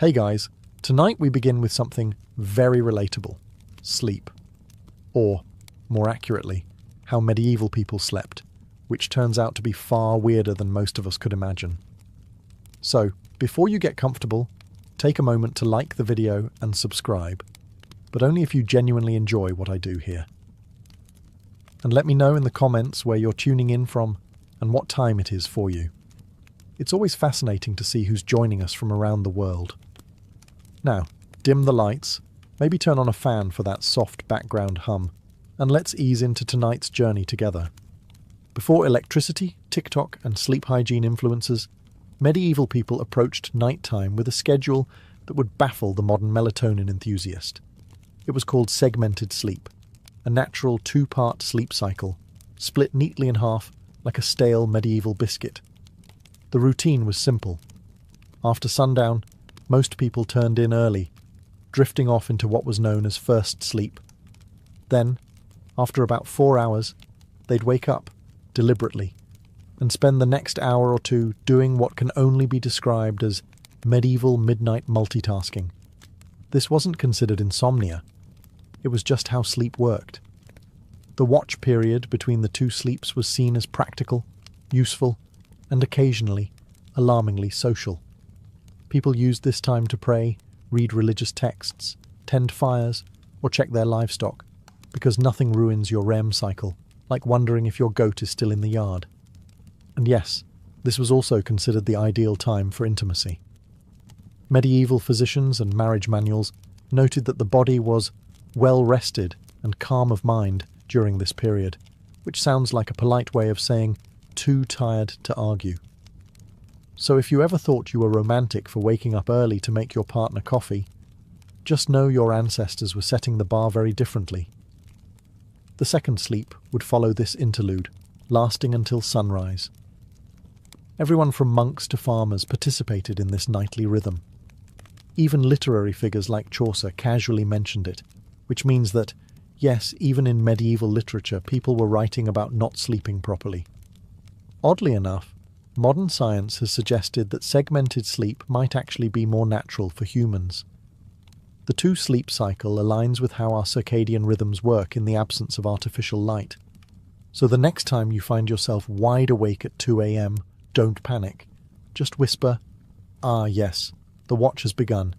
Hey guys, tonight we begin with something very relatable: sleep. Or, more accurately, how medieval people slept, which turns out to be far weirder than most of us could imagine. So, before you get comfortable, take a moment to like the video and subscribe, but only if you genuinely enjoy what I do here. And let me know in the comments where you're tuning in from and what time it is for you. It's always fascinating to see who's joining us from around the world. Now, dim the lights, maybe turn on a fan for that soft background hum, and let's ease into tonight's journey together. Before electricity, TikTok, and sleep hygiene influences, medieval people approached nighttime with a schedule that would baffle the modern melatonin enthusiast. It was called segmented sleep, a natural two-part sleep cycle, split neatly in half like a stale medieval biscuit. The routine was simple. After sundown, most people turned in early, drifting off into what was known as first sleep. Then, after about 4 hours, they'd wake up, deliberately, and spend the next hour or two doing what can only be described as medieval midnight multitasking. This wasn't considered insomnia. It was just how sleep worked. The watch period between the two sleeps was seen as practical, useful, and occasionally, alarmingly social. People used this time to pray, read religious texts, tend fires, or check their livestock, because nothing ruins your REM cycle, like wondering if your goat is still in the yard. And yes, this was also considered the ideal time for intimacy. Medieval physicians and marriage manuals noted that the body was well rested and calm of mind during this period, which sounds like a polite way of saying too tired to argue. So if you ever thought you were romantic for waking up early to make your partner coffee, just know your ancestors were setting the bar very differently. The second sleep would follow this interlude, lasting until sunrise. Everyone from monks to farmers participated in this nightly rhythm. Even literary figures like Chaucer casually mentioned it, which means that, yes, even in medieval literature, people were writing about not sleeping properly. Oddly enough, modern science has suggested that segmented sleep might actually be more natural for humans. The two-sleep cycle aligns with how our circadian rhythms work in the absence of artificial light. So the next time you find yourself wide awake at 2 a.m., don't panic. Just whisper, "Ah, yes, the watch has begun,"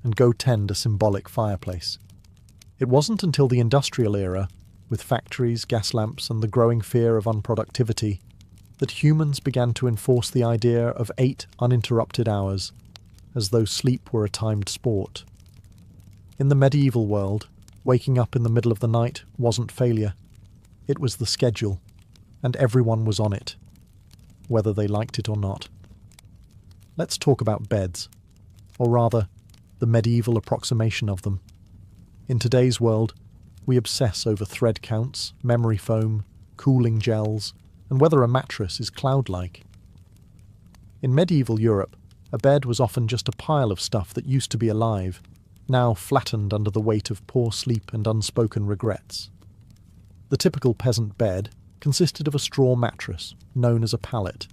and go tend a symbolic fireplace. It wasn't until the industrial era, with factories, gas lamps, and the growing fear of unproductivity, that humans began to enforce the idea of 8 uninterrupted hours, as though sleep were a timed sport. In the medieval world, waking up in the middle of the night wasn't failure. It was the schedule, and everyone was on it, whether they liked it or not. Let's talk about beds, or rather, the medieval approximation of them. In today's world, we obsess over thread counts, memory foam, cooling gels, and whether a mattress is cloud-like. In medieval Europe, a bed was often just a pile of stuff that used to be alive, now flattened under the weight of poor sleep and unspoken regrets. The typical peasant bed consisted of a straw mattress, known as a pallet.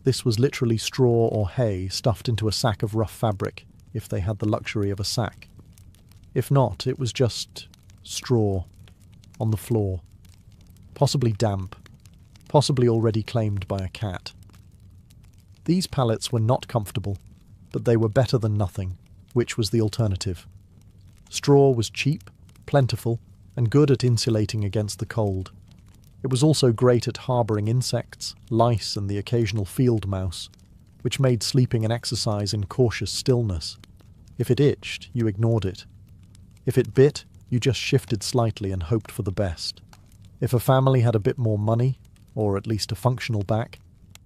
This was literally straw or hay stuffed into a sack of rough fabric, if they had the luxury of a sack. If not, it was just straw on the floor, possibly damp, possibly already claimed by a cat. These pallets were not comfortable, but they were better than nothing, which was the alternative. Straw was cheap, plentiful, and good at insulating against the cold. It was also great at harbouring insects, lice, and the occasional field mouse, which made sleeping an exercise in cautious stillness. If it itched, you ignored it. If it bit, you just shifted slightly and hoped for the best. If a family had a bit more money, or at least a functional back,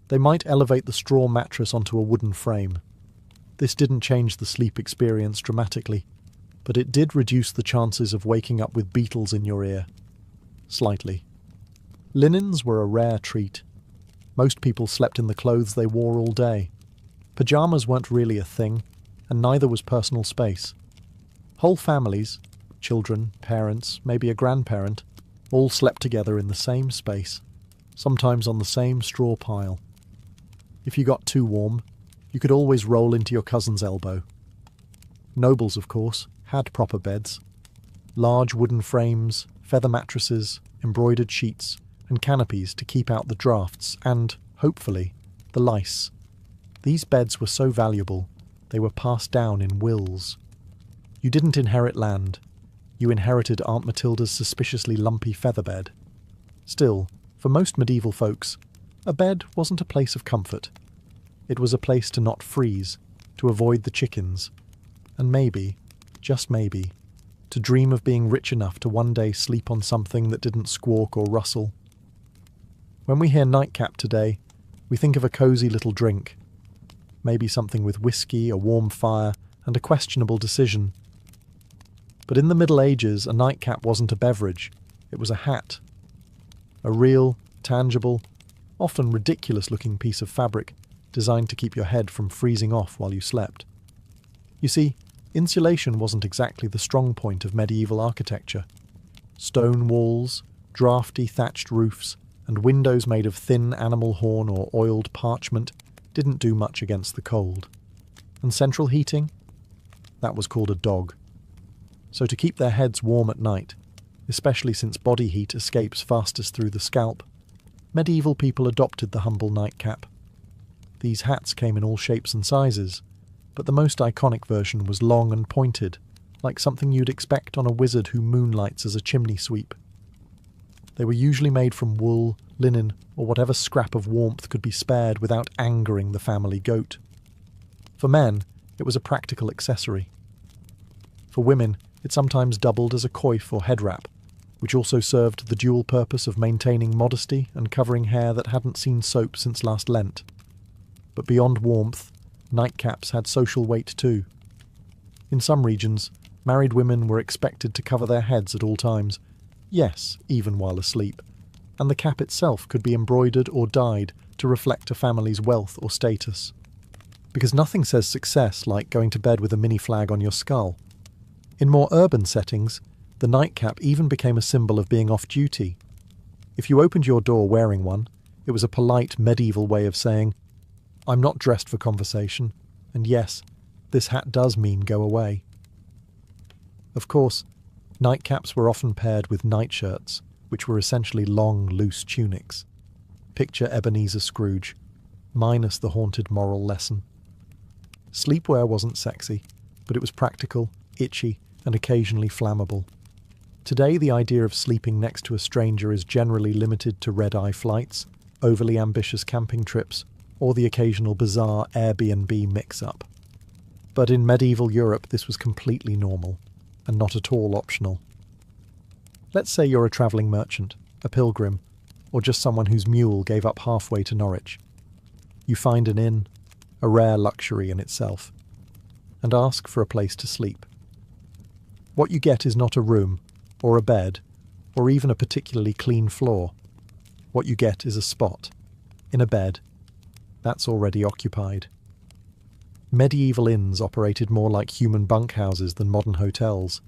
they might elevate the straw mattress onto a wooden frame. This didn't change the sleep experience dramatically, but it did reduce the chances of waking up with beetles in your ear. Slightly. Linens were a rare treat. Most people slept in the clothes they wore all day. Pyjamas weren't really a thing, and neither was personal space. Whole families, children, parents, maybe a grandparent, all slept together in the same space, sometimes on the same straw pile. If you got too warm, you could always roll into your cousin's elbow. Nobles, of course, had proper beds. Large wooden frames, feather mattresses, embroidered sheets, and canopies to keep out the drafts and, hopefully, the lice. These beds were so valuable, they were passed down in wills. You didn't inherit land. You inherited Aunt Matilda's suspiciously lumpy feather bed. Still, for most medieval folks, a bed wasn't a place of comfort. It was a place to not freeze, to avoid the chickens, and maybe, just maybe, to dream of being rich enough to one day sleep on something that didn't squawk or rustle. When we hear nightcap today, we think of a cosy little drink. Maybe something with whiskey, a warm fire, and a questionable decision. But in the Middle Ages, a nightcap wasn't a beverage, it was a hat. A real, tangible, often ridiculous-looking piece of fabric designed to keep your head from freezing off while you slept. You see, insulation wasn't exactly the strong point of medieval architecture. Stone walls, draughty thatched roofs, and windows made of thin animal horn or oiled parchment didn't do much against the cold. And central heating? That was called a dog. So to keep their heads warm at night, especially since body heat escapes fastest through the scalp, medieval people adopted the humble nightcap. These hats came in all shapes and sizes, but the most iconic version was long and pointed, like something you'd expect on a wizard who moonlights as a chimney sweep. They were usually made from wool, linen, or whatever scrap of warmth could be spared without angering the family goat. For men, it was a practical accessory. For women, it sometimes doubled as a coif or head wrap, which also served the dual purpose of maintaining modesty and covering hair that hadn't seen soap since last Lent. But beyond warmth, nightcaps had social weight too. In some regions, married women were expected to cover their heads at all times, yes, even while asleep, and the cap itself could be embroidered or dyed to reflect a family's wealth or status. Because nothing says success like going to bed with a mini flag on your skull. In more urban settings, the nightcap even became a symbol of being off-duty. If you opened your door wearing one, it was a polite medieval way of saying, "I'm not dressed for conversation, and yes, this hat does mean go away." Of course, nightcaps were often paired with nightshirts, which were essentially long, loose tunics. Picture Ebenezer Scrooge, minus the haunted moral lesson. Sleepwear wasn't sexy, but it was practical, itchy, and occasionally flammable. Today, the idea of sleeping next to a stranger is generally limited to red-eye flights, overly ambitious camping trips, or the occasional bizarre Airbnb mix-up. But in medieval Europe, this was completely normal, and not at all optional. Let's say you're a travelling merchant, a pilgrim, or just someone whose mule gave up halfway to Norwich. You find an inn, a rare luxury in itself, and ask for a place to sleep. What you get is not a room, or a bed, or even a particularly clean floor. What you get is a spot, in a bed, that's already occupied. Medieval inns operated more like human bunkhouses than modern hotels.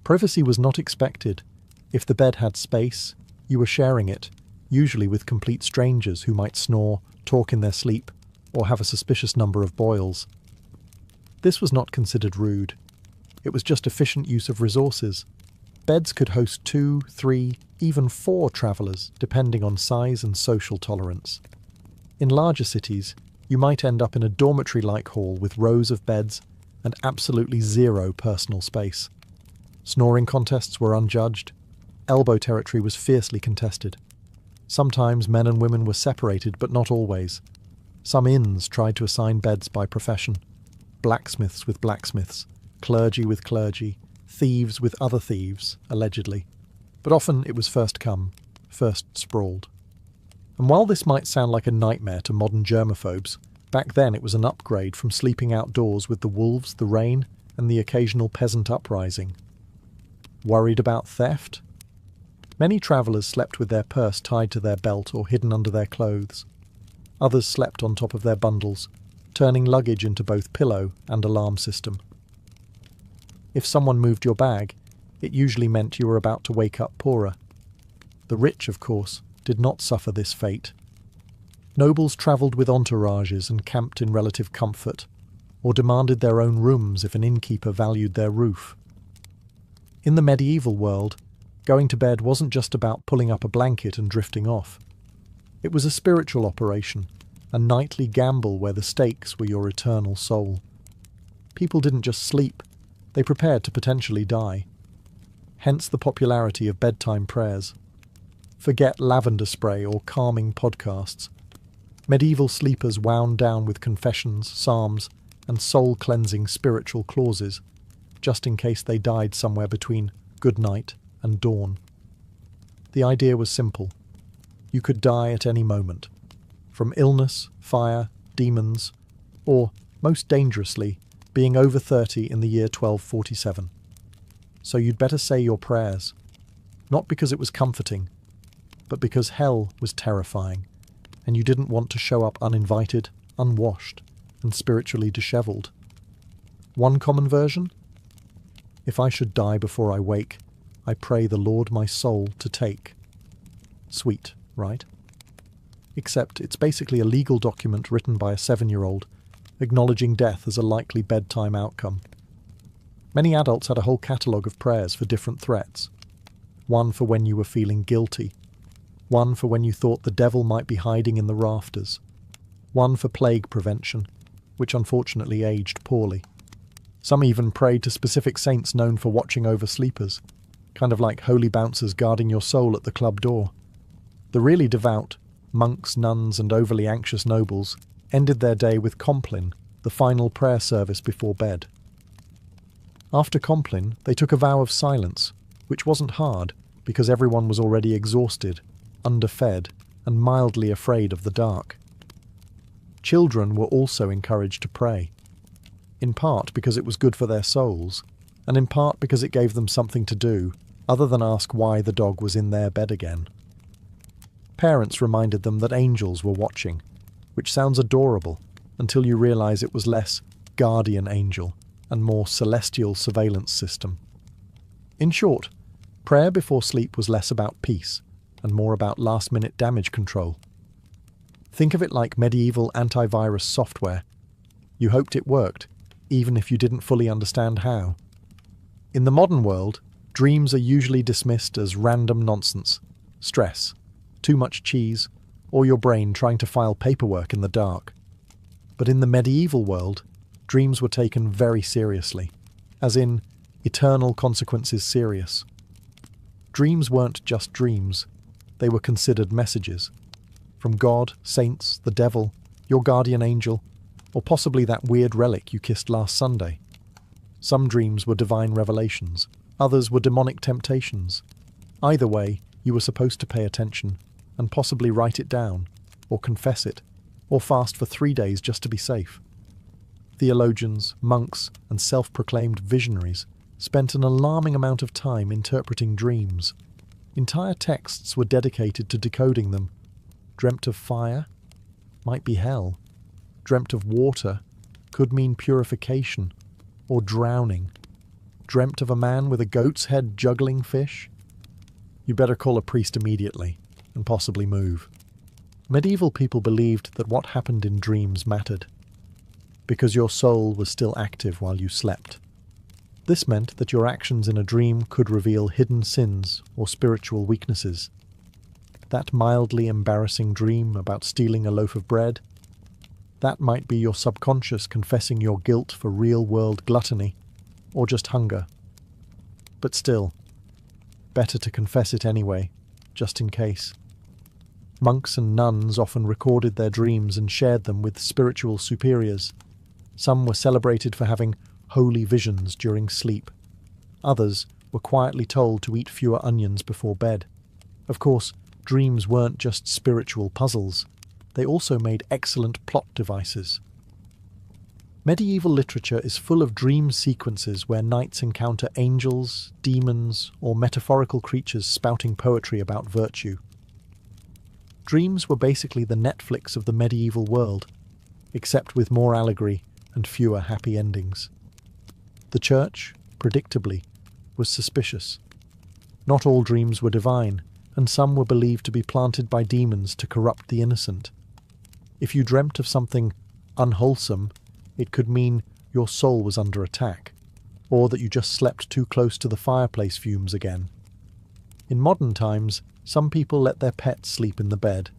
Privacy was not expected. If the bed had space, you were sharing it, usually with complete strangers who might snore, talk in their sleep, or have a suspicious number of boils. This was not considered rude. It was just efficient use of resources. Beds could host 2, 3, even 4 travellers, depending on size and social tolerance. In larger cities, you might end up in a dormitory-like hall with rows of beds and absolutely zero personal space. Snoring contests were unjudged. Elbow territory was fiercely contested. Sometimes men and women were separated, but not always. Some inns tried to assign beds by profession. Blacksmiths with blacksmiths, clergy with clergy, thieves with other thieves, allegedly. But often it was first come, first sprawled. And while this might sound like a nightmare to modern germaphobes, back then it was an upgrade from sleeping outdoors with the wolves, the rain, and the occasional peasant uprising. Worried about theft? Many travellers slept with their purse tied to their belt or hidden under their clothes. Others slept on top of their bundles, turning luggage into both pillow and alarm system. If someone moved your bag, it usually meant you were about to wake up poorer. The rich, of course, did not suffer this fate. Nobles travelled with entourages and camped in relative comfort. or demanded their own rooms if an innkeeper valued their roof. In the medieval world, going to bed wasn't just about pulling up a blanket and drifting off. It was a spiritual operation, a nightly gamble where the stakes were your eternal soul. People didn't just sleep, they prepared to potentially die. Hence the popularity of bedtime prayers. Forget lavender spray or calming podcasts. Medieval sleepers wound down with confessions, psalms, and soul-cleansing spiritual clauses, just in case they died somewhere between good night and dawn. The idea was simple. You could die at any moment, from illness, fire, demons, or, most dangerously, being over 30 in the year 1247. So you'd better say your prayers, not because it was comforting, but because hell was terrifying, and you didn't want to show up uninvited, unwashed, and spiritually dishevelled. One common version? If I should die before I wake, I pray the Lord my soul to take. Sweet, right? Except it's basically a legal document written by a 7-year-old, acknowledging death as a likely bedtime outcome. Many adults had a whole catalogue of prayers for different threats. One for when you were feeling guilty. One for when you thought the devil might be hiding in the rafters. One for plague prevention, which unfortunately aged poorly. Some even prayed to specific saints known for watching over sleepers, kind of like holy bouncers guarding your soul at the club door. The really devout, monks, nuns, and overly anxious nobles ended their day with Compline, the final prayer service before bed. After Compline, they took a vow of silence, which wasn't hard because everyone was already exhausted, underfed, and mildly afraid of the dark. Children were also encouraged to pray, in part because it was good for their souls, and in part because it gave them something to do other than ask why the dog was in their bed again. Parents reminded them that angels were watching, which sounds adorable until you realise it was less guardian angel and more celestial surveillance system. In short, prayer before sleep was less about peace and more about last-minute damage control. Think of it like medieval antivirus software. You hoped it worked, even if you didn't fully understand how. In the modern world, dreams are usually dismissed as random nonsense, stress, too much cheese, or your brain trying to file paperwork in the dark. But in the medieval world, dreams were taken very seriously, as in eternal consequences serious. Dreams weren't just dreams, they were considered messages. From God, saints, the devil, your guardian angel, or possibly that weird relic you kissed last Sunday. Some dreams were divine revelations, others were demonic temptations. Either way, you were supposed to pay attention, and possibly write it down, or confess it, or fast for 3 days just to be safe. Theologians, monks, and self-proclaimed visionaries spent an alarming amount of time interpreting dreams. Entire texts were dedicated to decoding them. Dreamt of fire? Might be hell. Dreamt of water? Could mean purification, or drowning. Dreamt of a man with a goat's head juggling fish? You better call a priest immediately, and possibly move. Medieval people believed that what happened in dreams mattered, because your soul was still active while you slept. This meant that your actions in a dream could reveal hidden sins or spiritual weaknesses. That mildly embarrassing dream about stealing a loaf of bread, that might be your subconscious confessing your guilt for real-world gluttony, or just hunger. But still, better to confess it anyway, just in case. Monks and nuns often recorded their dreams and shared them with spiritual superiors. Some were celebrated for having holy visions during sleep. Others were quietly told to eat fewer onions before bed. Of course, dreams weren't just spiritual puzzles. They also made excellent plot devices. Medieval literature is full of dream sequences where knights encounter angels, demons, or metaphorical creatures spouting poetry about virtue. Dreams were basically the Netflix of the medieval world, except with more allegory and fewer happy endings. The church, predictably, was suspicious. Not all dreams were divine, and some were believed to be planted by demons to corrupt the innocent. If you dreamt of something unwholesome, It could mean your soul was under attack, or that you just slept too close to the fireplace fumes again. In modern times, some people let their pets sleep in the bed.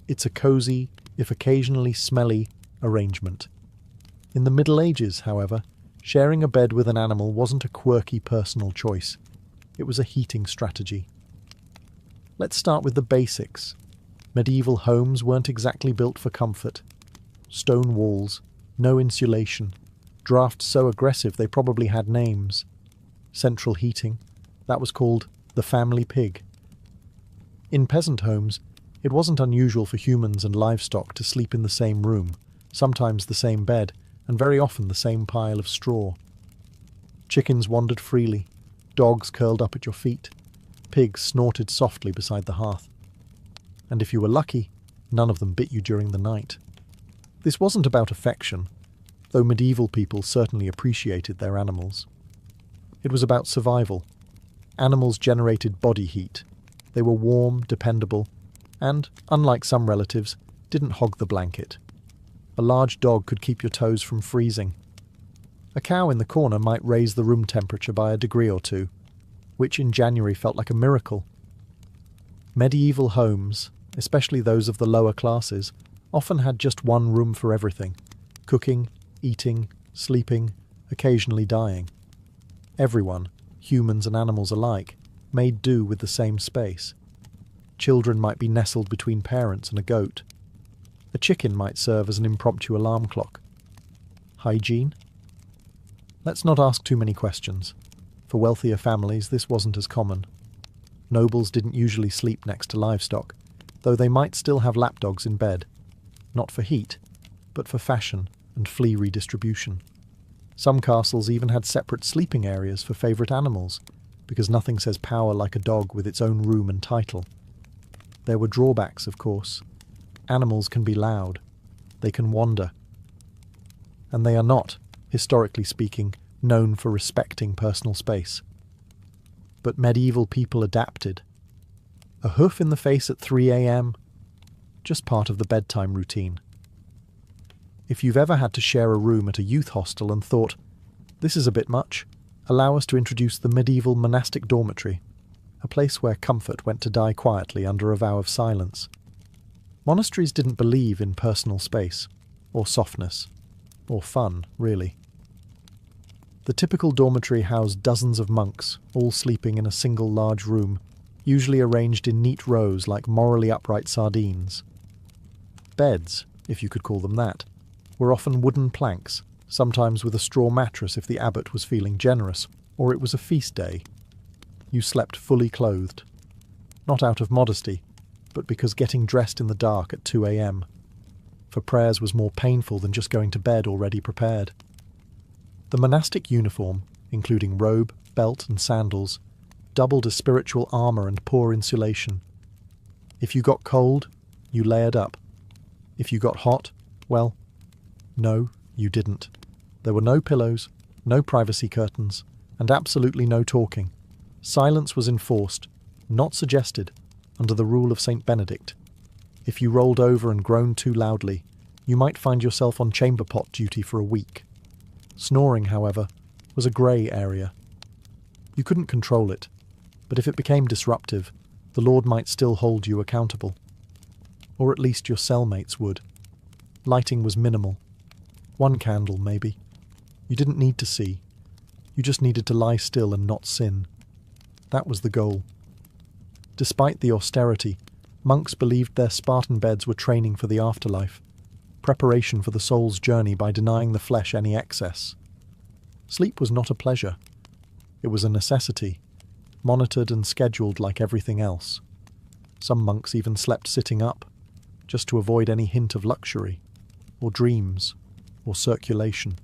It's a cosy, if occasionally smelly, arrangement. In the Middle Ages, however, sharing a bed with an animal wasn't a quirky personal choice. It was a heating strategy. Let's start with the basics. Medieval homes weren't exactly built for comfort. Stone walls, no insulation, drafts so aggressive they probably had names. Central heating, that was called the family pig. In peasant homes, it wasn't unusual for humans and livestock to sleep in the same room, sometimes the same bed, and very often the same pile of straw. Chickens wandered freely, dogs curled up at your feet, pigs snorted softly beside the hearth. And if you were lucky, none of them bit you during the night. This wasn't about affection, though medieval people certainly appreciated their animals. It was about survival. Animals generated body heat. They were warm, dependable, and, unlike some relatives, didn't hog the blanket. A large dog could keep your toes from freezing. A cow in the corner might raise the room temperature by a degree or two, which in January felt like a miracle. Medieval homes, especially those of the lower classes, often had just one room for everything: cooking, eating, sleeping, occasionally dying. Everyone, humans and animals alike, made do with the same space. Children might be nestled between parents and a goat. A chicken might serve as an impromptu alarm clock. Hygiene? Let's not ask too many questions. For wealthier families, this wasn't as common. Nobles didn't usually sleep next to livestock, though they might still have lapdogs in bed. Not for heat, but for fashion and flea redistribution. Some castles even had separate sleeping areas for favourite animals, because nothing says power like a dog with its own room and title. There were drawbacks, of course. Animals can be loud. They can wander. And they are not, historically speaking, known for respecting personal space. But medieval people adapted. A hoof in the face at 3 a.m? Just part of the bedtime routine. If you've ever had to share a room at a youth hostel and thought, this is a bit much, allow us to introduce the medieval monastic dormitory, a place where comfort went to die quietly under a vow of silence. Monasteries didn't believe in personal space, or softness, or fun, really. The typical dormitory housed dozens of monks, all sleeping in a single large room, usually arranged in neat rows like morally upright sardines. Beds, if you could call them that, were often wooden planks, sometimes with a straw mattress if the abbot was feeling generous, or it was a feast day. You slept fully clothed. Not out of modesty, but because getting dressed in the dark at 2 a.m. for prayers was more painful than just going to bed already prepared. The monastic uniform, including robe, belt and sandals, doubled as spiritual armour and poor insulation. If you got cold, you layered up. If you got hot, well, no, you didn't. There were no pillows, no privacy curtains, and absolutely no talking. Silence was enforced, not suggested, under the rule of St. Benedict. If you rolled over and groaned too loudly, you might find yourself on chamber pot duty for a week. Snoring, however, was a grey area. You couldn't control it, but if it became disruptive, the Lord might still hold you accountable. Or at least your cellmates would. Lighting was minimal. 1 candle, maybe. You didn't need to see. You just needed to lie still and not sin. That was the goal. Despite the austerity, monks believed their Spartan beds were training for the afterlife, preparation for the soul's journey by denying the flesh any excess. Sleep was not a pleasure. It was a necessity, monitored and scheduled like everything else. Some monks even slept sitting up, just to avoid any hint of luxury, or dreams, or circulation.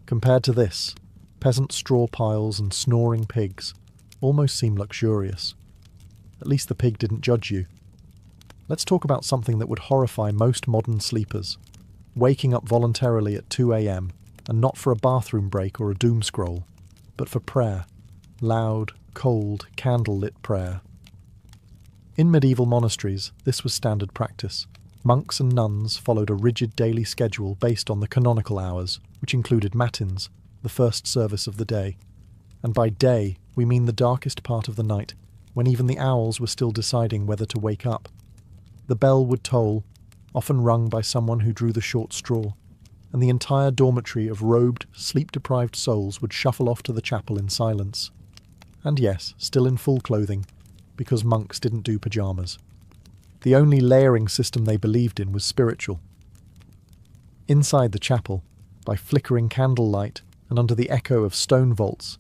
Compared to this, peasant straw piles and snoring pigs almost seem luxurious. At least the pig didn't judge you. Let's talk about something that would horrify most modern sleepers. Waking up voluntarily at 2 a.m, and not for a bathroom break or a doom scroll, but for prayer. Loud, cold, candle-lit prayer. In medieval monasteries, this was standard practice. Monks and nuns followed a rigid daily schedule based on the canonical hours, which included matins, the first service of the day. And by day, we mean the darkest part of the night, when even the owls were still deciding whether to wake up. The bell would toll, often rung by someone who drew the short straw, and the entire dormitory of robed, sleep-deprived souls would shuffle off to the chapel in silence. And yes, still in full clothing, because monks didn't do pyjamas. The only layering system they believed in was spiritual. Inside the chapel, by flickering candlelight and under the echo of stone vaults,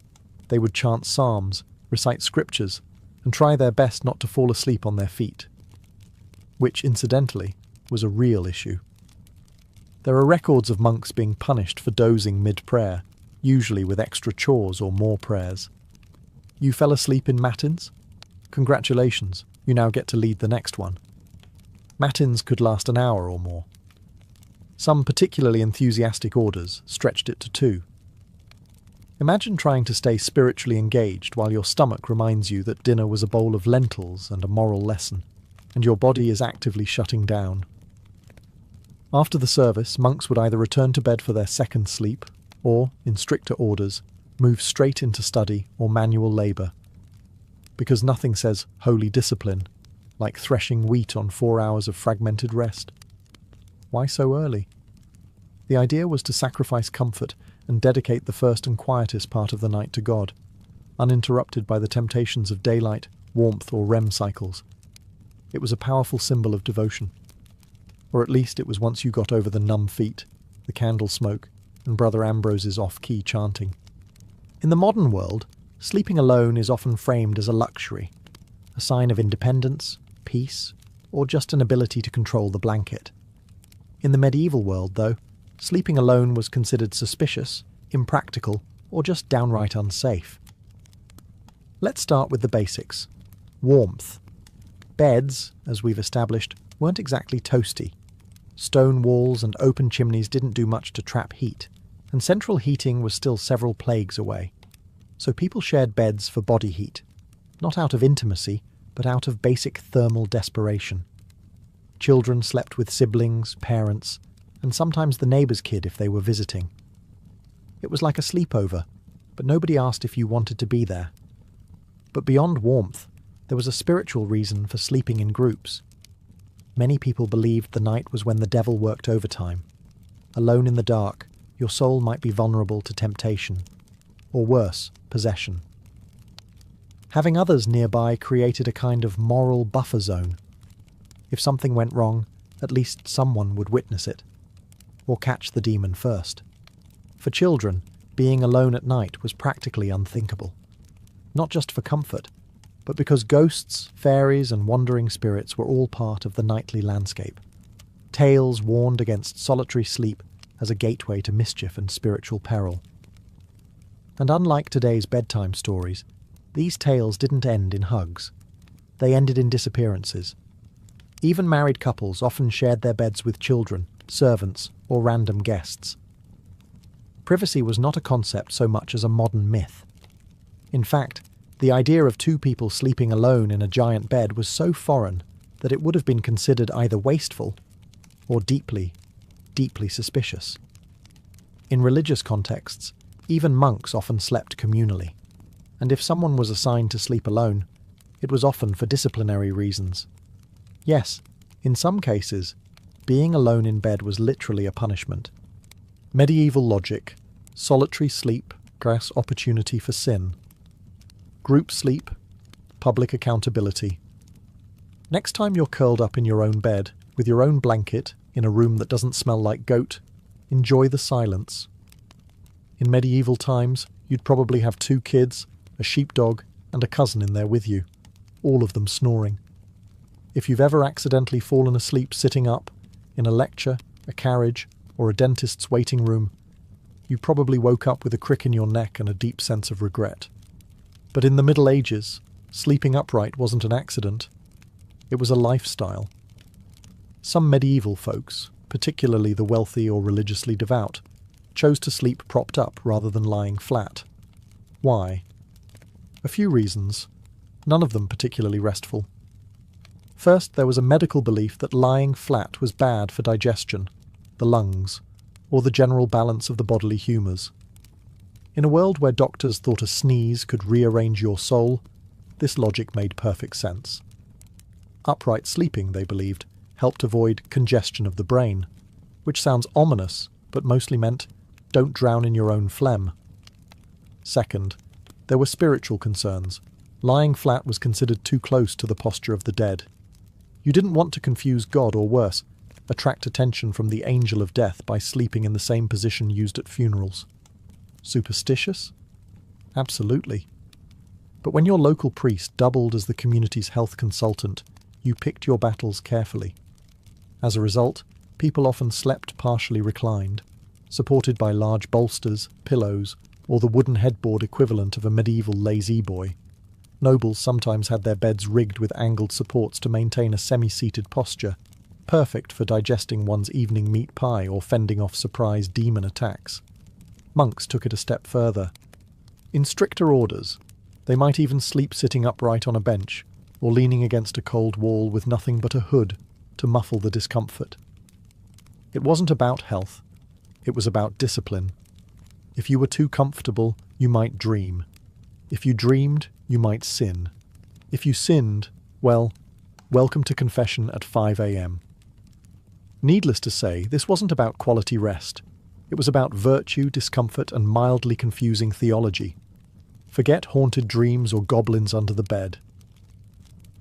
they would chant psalms, recite scriptures, and try their best not to fall asleep on their feet. Which, incidentally, was a real issue. There are records of monks being punished for dozing mid-prayer, usually with extra chores or more prayers. You fell asleep in matins? Congratulations, you now get to lead the next one. Matins could last an hour or more. Some particularly enthusiastic orders stretched it to 2. Imagine trying to stay spiritually engaged while your stomach reminds you that dinner was a bowl of lentils and a moral lesson, and your body is actively shutting down. After the service, monks would either return to bed for their second sleep, or, in stricter orders, move straight into study or manual labour. Because nothing says holy discipline like threshing wheat on 4 hours of fragmented rest. Why so early? The idea was to sacrifice comfort and dedicate the first and quietest part of the night to God, uninterrupted by the temptations of daylight, warmth, or REM cycles. It was a powerful symbol of devotion. Or at least it was once you got over the numb feet, the candle smoke, and Brother Ambrose's off-key chanting. In the modern world, sleeping alone is often framed as a luxury, a sign of independence, peace, or just an ability to control the blanket. In the medieval world, though, sleeping alone was considered suspicious, impractical, or just downright unsafe. Let's start with the basics. Warmth. Beds, as we've established, weren't exactly toasty. Stone walls and open chimneys didn't do much to trap heat, and central heating was still several plagues away. So people shared beds for body heat, not out of intimacy, but out of basic thermal desperation. Children slept with siblings, parents, and sometimes the neighbour's kid if they were visiting. It was like a sleepover, but nobody asked if you wanted to be there. But beyond warmth, there was a spiritual reason for sleeping in groups. Many people believed the night was when the devil worked overtime. Alone in the dark, your soul might be vulnerable to temptation, or worse, possession. Having others nearby created a kind of moral buffer zone. If something went wrong, at least someone would witness it, or catch the demon first. For children, being alone at night was practically unthinkable. Not just for comfort, but because ghosts, fairies, and wandering spirits were all part of the nightly landscape. Tales warned against solitary sleep as a gateway to mischief and spiritual peril. And unlike today's bedtime stories, these tales didn't end in hugs. They ended in disappearances. Even married couples often shared their beds with children, servants, or random guests. Privacy was not a concept so much as a modern myth. In fact, the idea of 2 people sleeping alone in a giant bed was so foreign that it would have been considered either wasteful or deeply, deeply suspicious. In religious contexts, even monks often slept communally, and if someone was assigned to sleep alone, it was often for disciplinary reasons. Yes, in some cases, being alone in bed was literally a punishment. Medieval logic, solitary sleep, grass opportunity for sin. Group sleep, public accountability. Next time you're curled up in your own bed, with your own blanket, in a room that doesn't smell like goat, enjoy the silence. In medieval times, you'd probably have 2 kids, a sheepdog, and a cousin in there with you, all of them snoring. If you've ever accidentally fallen asleep sitting up, in a lecture, a carriage, or a dentist's waiting room, you probably woke up with a crick in your neck and a deep sense of regret. But in the Middle Ages, sleeping upright wasn't an accident. It was a lifestyle. Some medieval folks, particularly the wealthy or religiously devout, chose to sleep propped up rather than lying flat. Why? A few reasons, none of them particularly restful. First, there was a medical belief that lying flat was bad for digestion, the lungs, or the general balance of the bodily humours. In a world where doctors thought a sneeze could rearrange your soul, this logic made perfect sense. Upright sleeping, they believed, helped avoid congestion of the brain, which sounds ominous, but mostly meant don't drown in your own phlegm. Second, there were spiritual concerns. Lying flat was considered too close to the posture of the dead. You didn't want to confuse God, or worse, attract attention from the angel of death by sleeping in the same position used at funerals. Superstitious? Absolutely. But when your local priest doubled as the community's health consultant, you picked your battles carefully. As a result, people often slept partially reclined, supported by large bolsters, pillows, or the wooden headboard equivalent of a medieval lazy-boy. Nobles sometimes had their beds rigged with angled supports to maintain a semi-seated posture, perfect for digesting one's evening meat pie or fending off surprise demon attacks. Monks took it a step further. In stricter orders, they might even sleep sitting upright on a bench, or leaning against a cold wall with nothing but a hood to muffle the discomfort. It wasn't about health, it was about discipline. If you were too comfortable, you might dream. If you dreamed, you might sin. If you sinned, well, welcome to confession at 5 a.m. Needless to say, this wasn't about quality rest. It was about virtue, discomfort, and mildly confusing theology. Forget haunted dreams or goblins under the bed.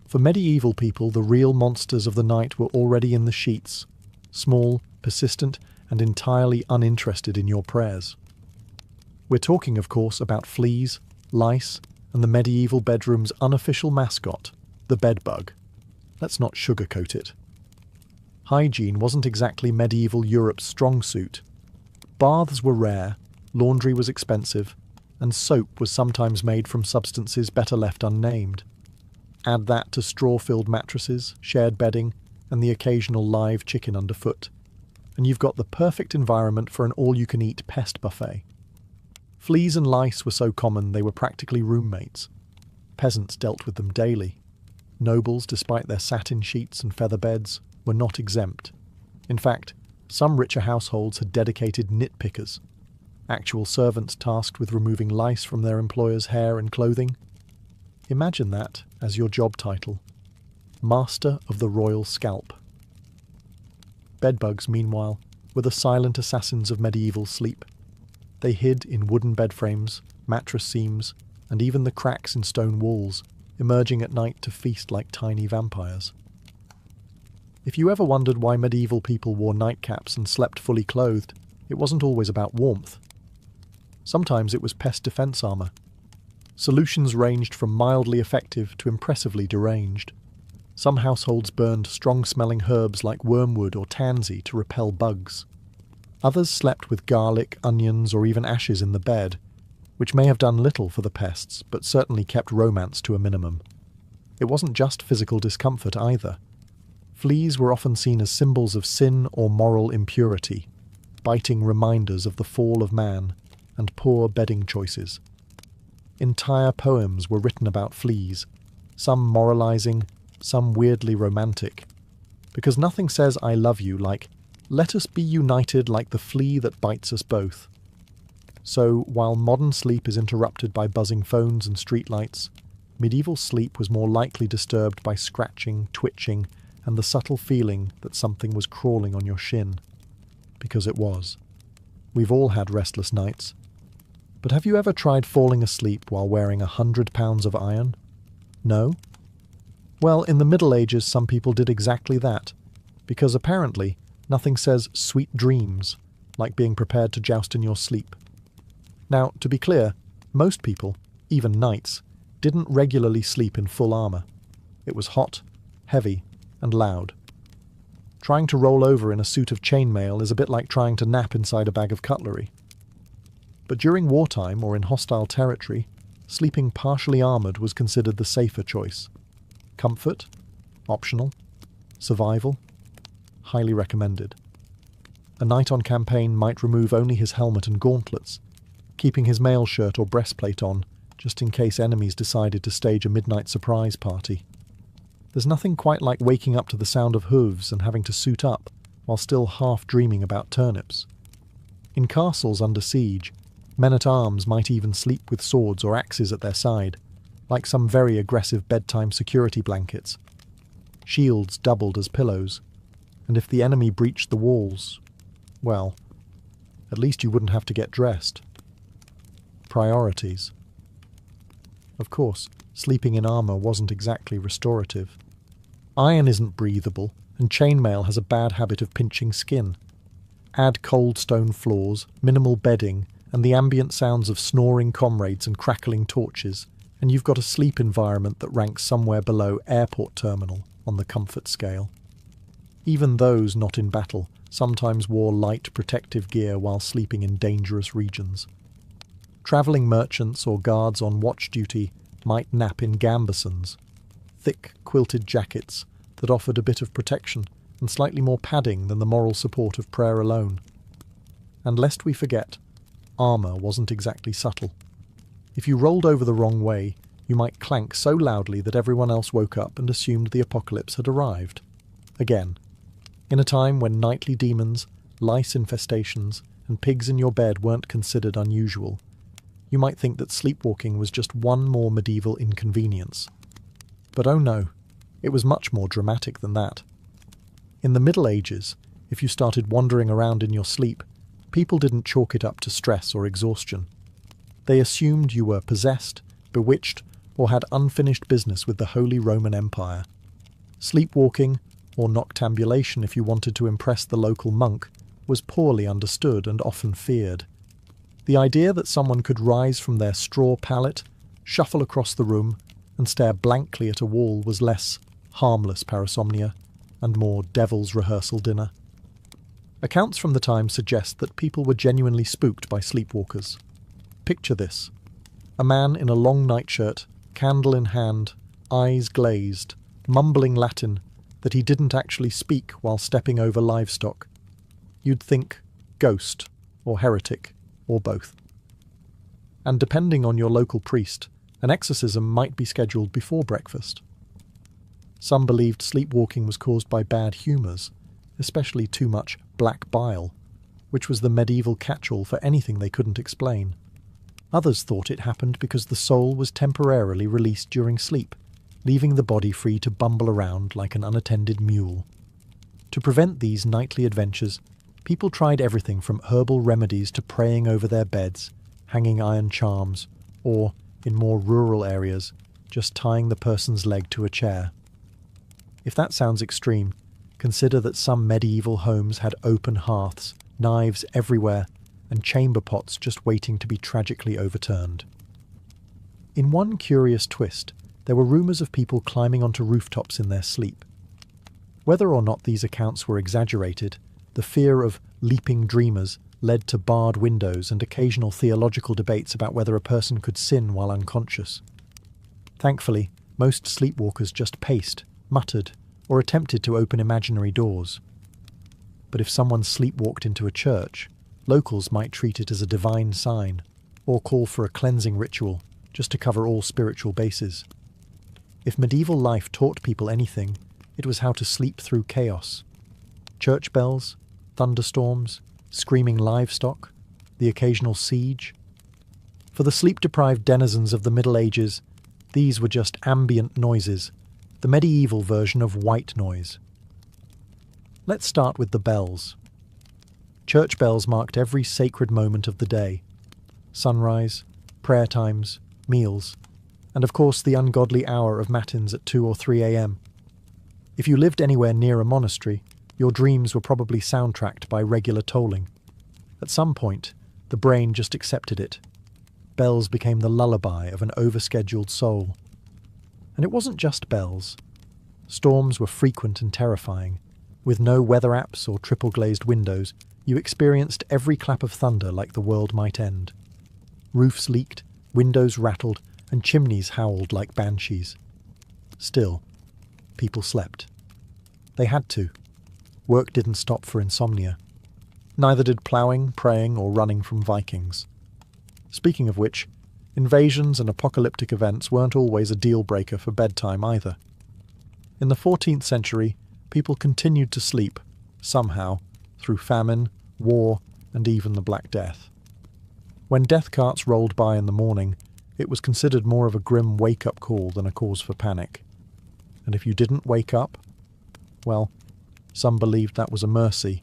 For medieval people, the real monsters of the night were already in the sheets, small, persistent, and entirely uninterested in your prayers. We're talking, of course, about fleas, lice, and the medieval bedroom's unofficial mascot, the bedbug. Let's not sugarcoat it. Hygiene wasn't exactly medieval Europe's strong suit. Baths were rare, laundry was expensive, and soap was sometimes made from substances better left unnamed. Add that to straw-filled mattresses, shared bedding, and the occasional live chicken underfoot, and you've got the perfect environment for an all-you-can-eat pest buffet. Fleas and lice were so common they were practically roommates. Peasants dealt with them daily. Nobles, despite their satin sheets and feather beds, were not exempt. In fact, some richer households had dedicated nitpickers, actual servants tasked with removing lice from their employers' hair and clothing. Imagine that as your job title. Master of the Royal Scalp. Bedbugs, meanwhile, were the silent assassins of medieval sleep. They hid in wooden bed frames, mattress seams, and even the cracks in stone walls, emerging at night to feast like tiny vampires. If you ever wondered why medieval people wore nightcaps and slept fully clothed, it wasn't always about warmth. Sometimes it was pest defense armor. Solutions ranged from mildly effective to impressively deranged. Some households burned strong-smelling herbs like wormwood or tansy to repel bugs. Others slept with garlic, onions, or even ashes in the bed, which may have done little for the pests, but certainly kept romance to a minimum. It wasn't just physical discomfort either. Fleas were often seen as symbols of sin or moral impurity, biting reminders of the fall of man and poor bedding choices. Entire poems were written about fleas, some moralizing, some weirdly romantic, because nothing says I love you like, let us be united like the flea that bites us both. So, while modern sleep is interrupted by buzzing phones and streetlights, medieval sleep was more likely disturbed by scratching, twitching, and the subtle feeling that something was crawling on your shin. Because it was. We've all had restless nights. But have you ever tried falling asleep while wearing 100 pounds of iron? No? Well, in the Middle Ages some people did exactly that, because apparently nothing says sweet dreams like being prepared to joust in your sleep. Now, to be clear, most people, even knights, didn't regularly sleep in full armour. It was hot, heavy, and loud. Trying to roll over in a suit of chainmail is a bit like trying to nap inside a bag of cutlery. But during wartime or in hostile territory, sleeping partially armoured was considered the safer choice. Comfort? Optional. Survival? Highly recommended. A knight on campaign might remove only his helmet and gauntlets, keeping his mail shirt or breastplate on, just in case enemies decided to stage a midnight surprise party. There's nothing quite like waking up to the sound of hooves and having to suit up while still half dreaming about turnips. In castles under siege, men-at-arms might even sleep with swords or axes at their side, like some very aggressive bedtime security blankets. Shields doubled as pillows, and if the enemy breached the walls, well, at least you wouldn't have to get dressed. Priorities. Of course, sleeping in armour wasn't exactly restorative. Iron isn't breathable, and chainmail has a bad habit of pinching skin. Add cold stone floors, minimal bedding, and the ambient sounds of snoring comrades and crackling torches, and you've got a sleep environment that ranks somewhere below airport terminal on the comfort scale. Even those not in battle sometimes wore light protective gear while sleeping in dangerous regions. Travelling merchants or guards on watch duty might nap in gambesons, thick quilted jackets that offered a bit of protection and slightly more padding than the moral support of prayer alone. And lest we forget, armour wasn't exactly subtle. If you rolled over the wrong way, you might clank so loudly that everyone else woke up and assumed the apocalypse had arrived. Again, in a time when nightly demons, lice infestations, and pigs in your bed weren't considered unusual, you might think that sleepwalking was just one more medieval inconvenience. But oh no, it was much more dramatic than that. In the Middle Ages, if you started wandering around in your sleep, people didn't chalk it up to stress or exhaustion. They assumed you were possessed, bewitched, or had unfinished business with the Holy Roman Empire. Sleepwalking, or noctambulation if you wanted to impress the local monk, was poorly understood and often feared. The idea that someone could rise from their straw pallet, shuffle across the room, and stare blankly at a wall was less harmless parasomnia and more devil's rehearsal dinner. Accounts from the time suggest that people were genuinely spooked by sleepwalkers. Picture this: a man in a long nightshirt, candle in hand, eyes glazed, mumbling Latin that he didn't actually speak while stepping over livestock. You'd think ghost, or heretic, or both. And depending on your local priest, an exorcism might be scheduled before breakfast. Some believed sleepwalking was caused by bad humours, especially too much black bile, which was the medieval catch-all for anything they couldn't explain. Others thought it happened because the soul was temporarily released during sleep, leaving the body free to bumble around like an unattended mule. To prevent these nightly adventures, people tried everything from herbal remedies to praying over their beds, hanging iron charms, or, in more rural areas, just tying the person's leg to a chair. If that sounds extreme, consider that some medieval homes had open hearths, knives everywhere, and chamber pots just waiting to be tragically overturned. In one curious twist, there were rumours of people climbing onto rooftops in their sleep. Whether or not these accounts were exaggerated, the fear of leaping dreamers led to barred windows and occasional theological debates about whether a person could sin while unconscious. Thankfully, most sleepwalkers just paced, muttered, or attempted to open imaginary doors. But if someone sleepwalked into a church, locals might treat it as a divine sign, or call for a cleansing ritual, just to cover all spiritual bases. If medieval life taught people anything, it was how to sleep through chaos. Church bells, thunderstorms, screaming livestock, the occasional siege. For the sleep-deprived denizens of the Middle Ages, these were just ambient noises, the medieval version of white noise. Let's start with the bells. Church bells marked every sacred moment of the day: sunrise, prayer times, meals, and of course the ungodly hour of matins at 2 or 3 a.m. If you lived anywhere near a monastery, your dreams were probably soundtracked by regular tolling. At some point, the brain just accepted it. Bells became the lullaby of an overscheduled soul. And it wasn't just bells. Storms were frequent and terrifying. With no weather apps or triple-glazed windows, you experienced every clap of thunder like the world might end. Roofs leaked, windows rattled, and chimneys howled like banshees. Still, people slept. They had to. Work didn't stop for insomnia. Neither did ploughing, praying, or running from Vikings. Speaking of which, invasions and apocalyptic events weren't always a deal-breaker for bedtime either. In the 14th century, people continued to sleep, somehow, through famine, war, and even the Black Death. When death carts rolled by in the morning, it was considered more of a grim wake-up call than a cause for panic. And if you didn't wake up, well, some believed that was a mercy.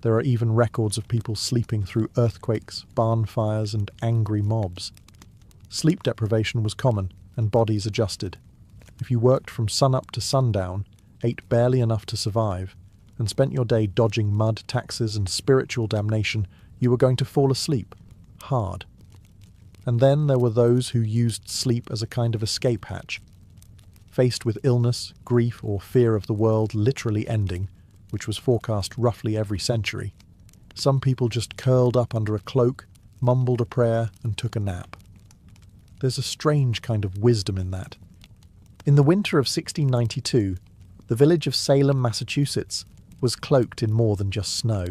There are even records of people sleeping through earthquakes, barn fires, and angry mobs. Sleep deprivation was common, and bodies adjusted. If you worked from sunup to sundown, ate barely enough to survive, and spent your day dodging mud, taxes, and spiritual damnation, you were going to fall asleep. Hard. And then there were those who used sleep as a kind of escape hatch. Faced with illness, grief, or fear of the world literally ending, which was forecast roughly every century, some people just curled up under a cloak, mumbled a prayer, and took a nap. There's a strange kind of wisdom in that. In the winter of 1692, the village of Salem, Massachusetts, was cloaked in more than just snow.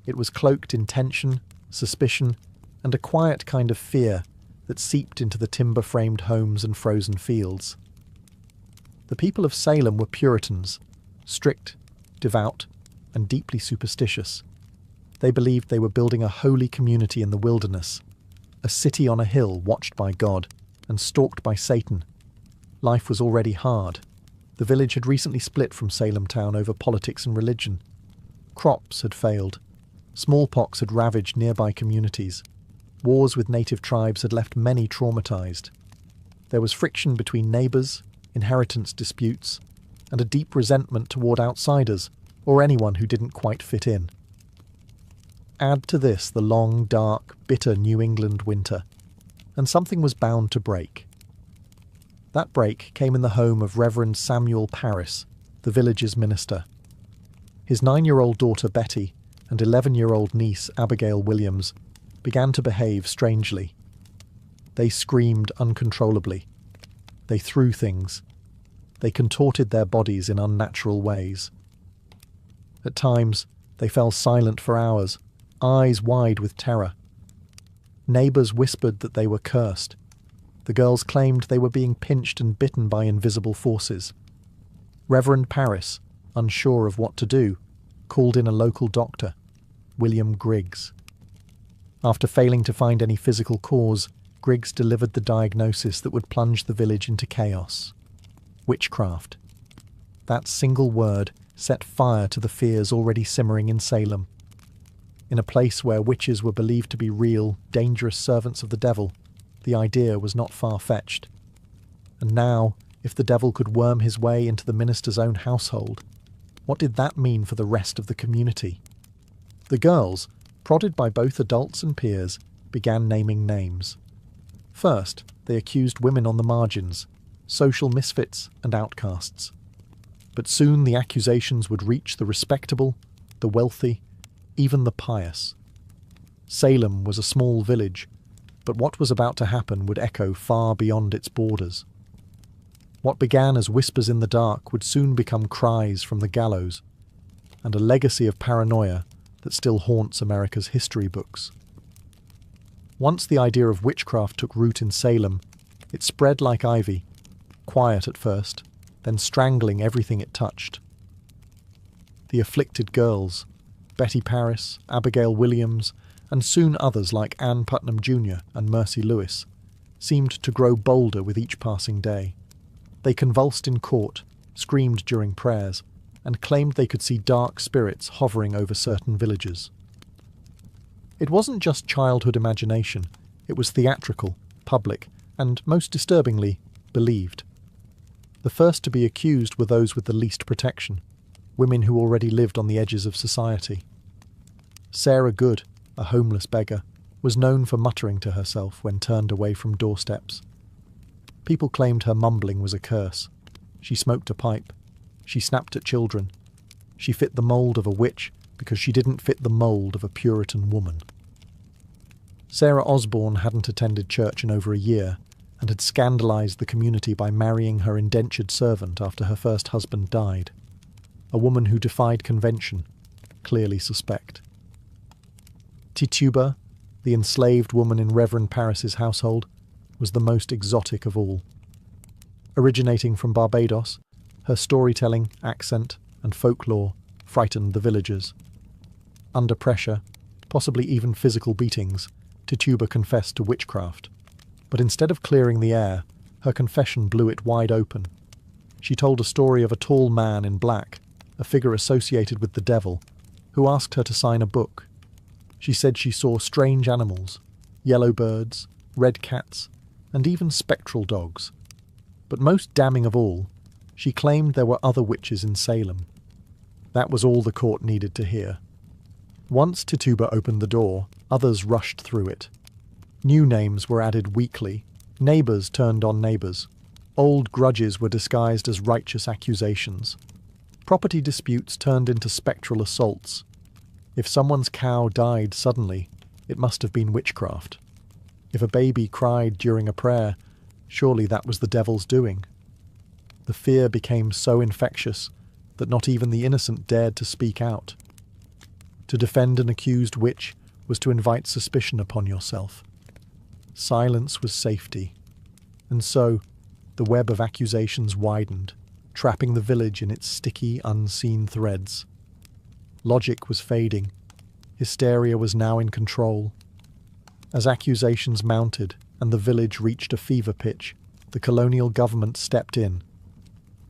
It was cloaked in tension, suspicion, and a quiet kind of fear that seeped into the timber-framed homes and frozen fields. The people of Salem were Puritans, strict, devout, and deeply superstitious. They believed they were building a holy community in the wilderness, a city on a hill watched by God and stalked by Satan. Life was already hard. The village had recently split from Salem town over politics and religion. Crops had failed. Smallpox had ravaged nearby communities. Wars with native tribes had left many traumatized. There was friction between neighbors, inheritance disputes, and a deep resentment toward outsiders, or anyone who didn't quite fit in. Add to this the long, dark, bitter New England winter, and something was bound to break. That break came in the home of Reverend Samuel Parris, the village's minister. His 9-year-old daughter Betty and 11-year-old niece Abigail Williams began to behave strangely. They screamed uncontrollably. They threw things. They contorted their bodies in unnatural ways. At times, they fell silent for hours, eyes wide with terror. Neighbours whispered that they were cursed. The girls claimed they were being pinched and bitten by invisible forces. Reverend Parris, unsure of what to do, called in a local doctor, William Griggs. After failing to find any physical cause, Griggs delivered the diagnosis that would plunge the village into chaos. Witchcraft. That single word set fire to the fears already simmering in Salem. In a place where witches were believed to be real, dangerous servants of the devil, the idea was not far-fetched. And now, if the devil could worm his way into the minister's own household, what did that mean for the rest of the community? The girls, prodded by both adults and peers, began naming names. First, they accused women on the margins, social misfits and outcasts. But soon the accusations would reach the respectable, the wealthy, even the pious. Salem was a small village, but what was about to happen would echo far beyond its borders. What began as whispers in the dark would soon become cries from the gallows, and a legacy of paranoia that still haunts America's history books. Once the idea of witchcraft took root in Salem, it spread like ivy, quiet at first, then strangling everything it touched. The afflicted girls, Betty Parris, Abigail Williams, and soon others like Ann Putnam Jr. and Mercy Lewis, seemed to grow bolder with each passing day. They convulsed in court, screamed during prayers, and claimed they could see dark spirits hovering over certain villages. It wasn't just childhood imagination, it was theatrical, public, and, most disturbingly, believed. The first to be accused were those with the least protection, women who already lived on the edges of society. Sarah Good, a homeless beggar, was known for muttering to herself when turned away from doorsteps. People claimed her mumbling was a curse. She smoked a pipe. She snapped at children. She fit the mould of a witch because she didn't fit the mould of a Puritan woman. Sarah Osborne hadn't attended church in over a year and had scandalised the community by marrying her indentured servant after her first husband died. A woman who defied convention, clearly suspect. Tituba, the enslaved woman in Reverend Parris's household, was the most exotic of all. Originating from Barbados, Her storytelling, accent, and folklore frightened the villagers. Under pressure, possibly even physical beatings, Tituba confessed to witchcraft. But instead of clearing the air, her confession blew it wide open. She told a story of a tall man in black, a figure associated with the devil, who asked her to sign a book. She said she saw strange animals, yellow birds, red cats, and even spectral dogs. But most damning of all, she claimed there were other witches in Salem. That was all the court needed to hear. Once Tituba opened the door, others rushed through it. New names were added weekly. Neighbours turned on neighbours. Old grudges were disguised as righteous accusations. Property disputes turned into spectral assaults. If someone's cow died suddenly, it must have been witchcraft. If a baby cried during a prayer, surely that was the devil's doing. The fear became so infectious that not even the innocent dared to speak out. To defend an accused witch was to invite suspicion upon yourself. Silence was safety. And so, the web of accusations widened, trapping the village in its sticky, unseen threads. Logic was fading. Hysteria was now in control. As accusations mounted and the village reached a fever pitch, the colonial government stepped in.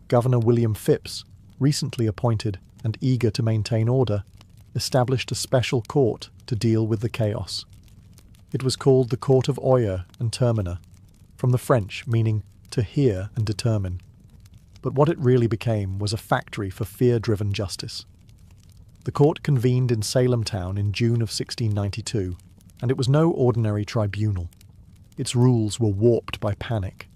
Governor William Phipps, recently appointed and eager to maintain order, established a special court to deal with the chaos. It was called the Court of Oyer and Terminer, from the French meaning to hear and determine. But what it really became was a factory for fear-driven justice. The court convened in Salem town in June of 1692, and it was no ordinary tribunal. Its rules were warped by panic.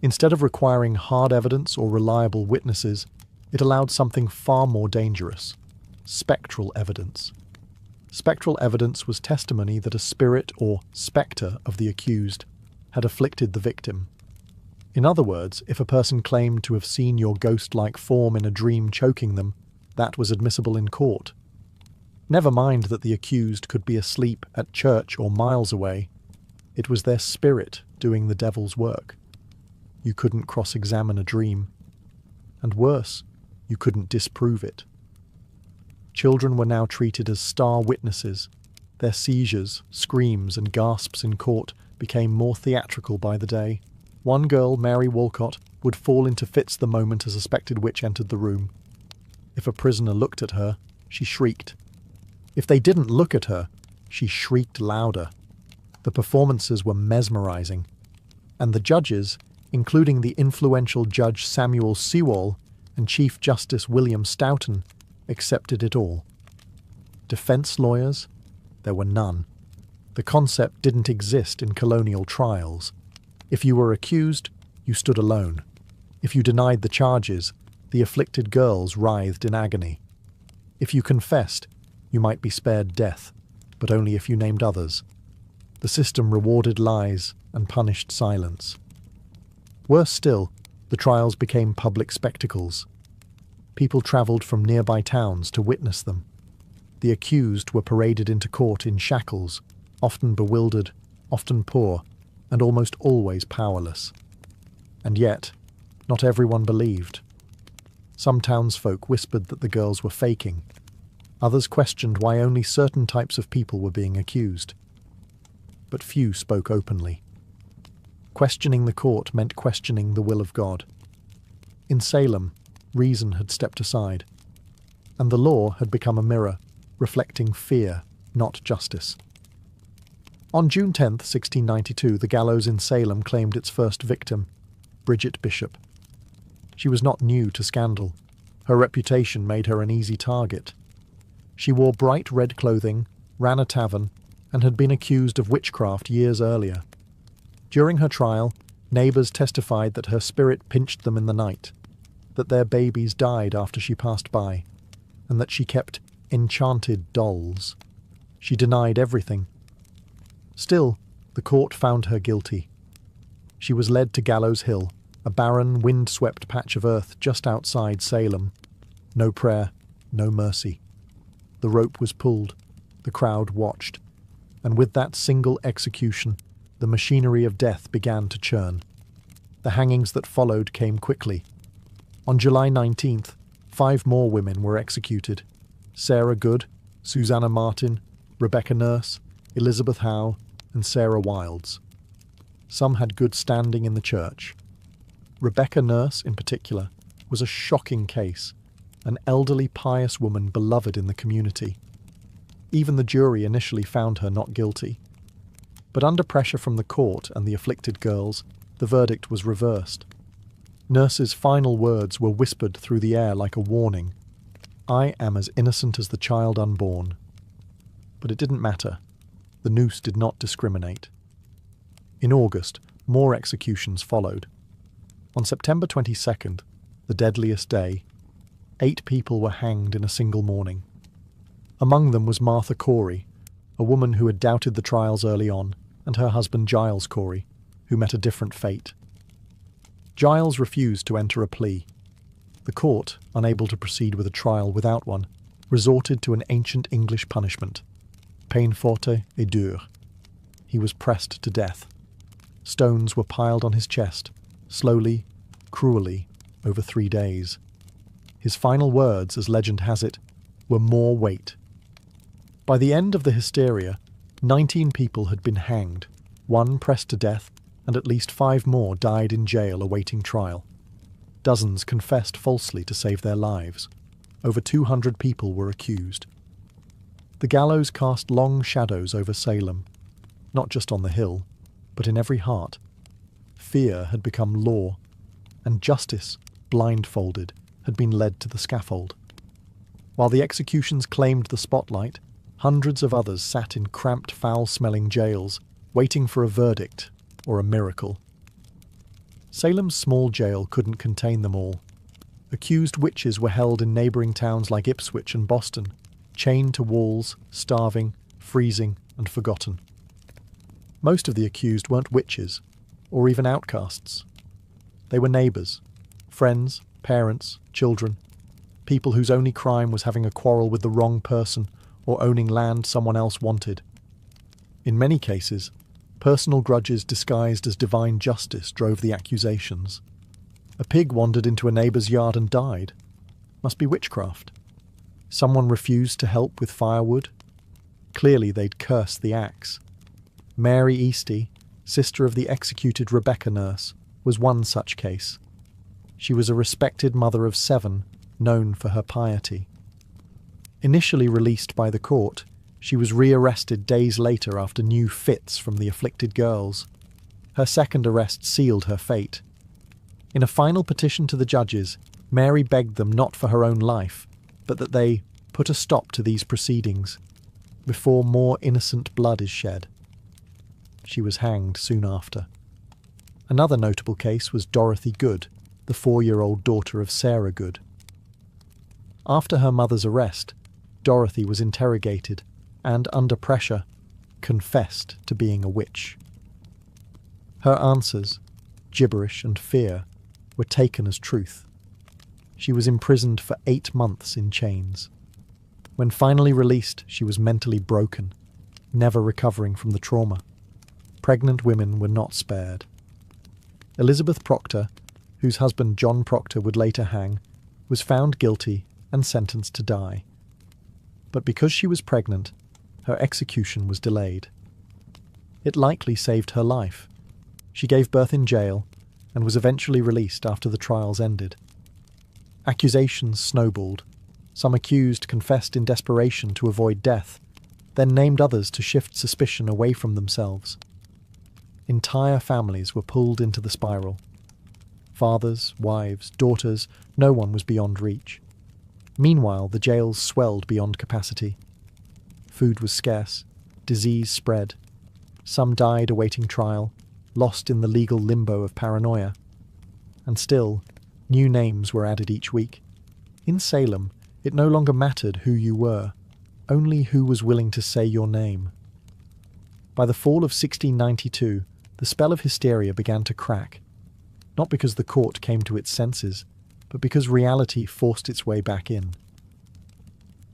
Instead of requiring hard evidence or reliable witnesses, it allowed something far more dangerous: spectral evidence. Spectral evidence was testimony that a spirit or spectre of the accused had afflicted the victim. In other words, if a person claimed to have seen your ghost-like form in a dream choking them, that was admissible in court. Never mind that the accused could be asleep at church or miles away. It was their spirit doing the devil's work. You couldn't cross-examine a dream. And worse, you couldn't disprove it. Children were now treated as star witnesses. Their seizures, screams, and gasps in court became more theatrical by the day. One girl, Mary Walcott, would fall into fits the moment a suspected witch entered the room. If a prisoner looked at her, she shrieked. If they didn't look at her, she shrieked louder. The performances were mesmerizing, and the judges, including the influential Judge Samuel Sewall and Chief Justice William Stoughton, accepted it all. Defense lawyers? There were none. The concept didn't exist in colonial trials. If you were accused, you stood alone. If you denied the charges, the afflicted girls writhed in agony. If you confessed, you might be spared death, but only if you named others. The system rewarded lies and punished silence. Worse still, the trials became public spectacles. People travelled from nearby towns to witness them. The accused were paraded into court in shackles, often bewildered, often poor, and almost always powerless. And yet, not everyone believed. Some townsfolk whispered that the girls were faking. Others questioned why only certain types of people were being accused. But few spoke openly. Questioning the court meant questioning the will of God. In Salem, reason had stepped aside, and the law had become a mirror, reflecting fear, not justice. On June 10, 1692, the gallows in Salem claimed its first victim, Bridget Bishop. She was not new to scandal. Her reputation made her an easy target. She wore bright red clothing, ran a tavern, and had been accused of witchcraft years earlier. During her trial, neighbours testified that her spirit pinched them in the night, that their babies died after she passed by, and that she kept enchanted dolls. She denied everything. Still, the court found her guilty. She was led to Gallows Hill, a barren, wind-swept patch of earth just outside Salem. No prayer, no mercy. The rope was pulled, the crowd watched, and with that single execution, the machinery of death began to churn. The hangings that followed came quickly. On July 19th, 5 more women were executed: Sarah Good, Susanna Martin, Rebecca Nurse, Elizabeth Howe, and Sarah Wilds. Some had good standing in the church. Rebecca Nurse, in particular, was a shocking case, an elderly, pious woman beloved in the community. Even the jury initially found her not guilty. But under pressure from the court and the afflicted girls, the verdict was reversed. Nurse's final words were whispered through the air like a warning: "I am as innocent as the child unborn." But it didn't matter. The noose did not discriminate. In August, more executions followed. On September 22nd, the deadliest day, 8 people were hanged in a single morning. Among them was Martha Corey, a woman who had doubted the trials early on, and her husband Giles Corey, who met a different fate. Giles refused to enter a plea. The court, unable to proceed with a trial without one, resorted to an ancient English punishment: peine forte et dure. He was pressed to death. Stones were piled on his chest, slowly, cruelly, over 3 days. His final words, as legend has it, were "more weight." By the end of the hysteria, 19 people had been hanged, 1 pressed to death, and at least 5 more died in jail awaiting trial. Dozens confessed falsely to save their lives. Over 200 people were accused. The gallows cast long shadows over Salem, not just on the hill, but in every heart. Fear had become law, and justice, blindfolded, had been led to the scaffold. While the executions claimed the spotlight, hundreds of others sat in cramped, foul-smelling jails, waiting for a verdict or a miracle. Salem's small jail couldn't contain them all. Accused witches were held in neighbouring towns like Ipswich and Boston, chained to walls, starving, freezing, and forgotten. Most of the accused weren't witches, or even outcasts. They were neighbours, friends, parents, children, people whose only crime was having a quarrel with the wrong person or owning land someone else wanted. In many cases, personal grudges disguised as divine justice drove the accusations. A pig wandered into a neighbour's yard and died. Must be witchcraft. Someone refused to help with firewood. Clearly they'd cursed the axe. Mary Easty, sister of the executed Rebecca Nurse, was one such case. She was a respected mother of 7, known for her piety. Initially released by the court, she was rearrested days later after new fits from the afflicted girls. Her second arrest sealed her fate. In a final petition to the judges, Mary begged them not for her own life, but that they put a stop to these proceedings, before more innocent blood is shed. She was hanged soon after. Another notable case was Dorothy Good, the 4-year-old daughter of Sarah Good. After her mother's arrest, Dorothy was interrogated and, under pressure, confessed to being a witch. Her answers, gibberish and fear, were taken as truth. She was imprisoned for 8 months in chains. When finally released, she was mentally broken, never recovering from the trauma. Pregnant women were not spared. Elizabeth Proctor, whose husband John Proctor would later hang, was found guilty and sentenced to die. But because she was pregnant, her execution was delayed. It likely saved her life. She gave birth in jail and was eventually released after the trials ended. Accusations snowballed. Some accused confessed in desperation to avoid death, then named others to shift suspicion away from themselves. Entire families were pulled into the spiral. Fathers, wives, daughters, no one was beyond reach. Meanwhile, the jails swelled beyond capacity. Food was scarce, disease spread. Some died awaiting trial, lost in the legal limbo of paranoia. And still, new names were added each week. In Salem, it no longer mattered who you were, only who was willing to say your name. By the fall of 1692, the spell of hysteria began to crack, not because the court came to its senses, but because reality forced its way back in.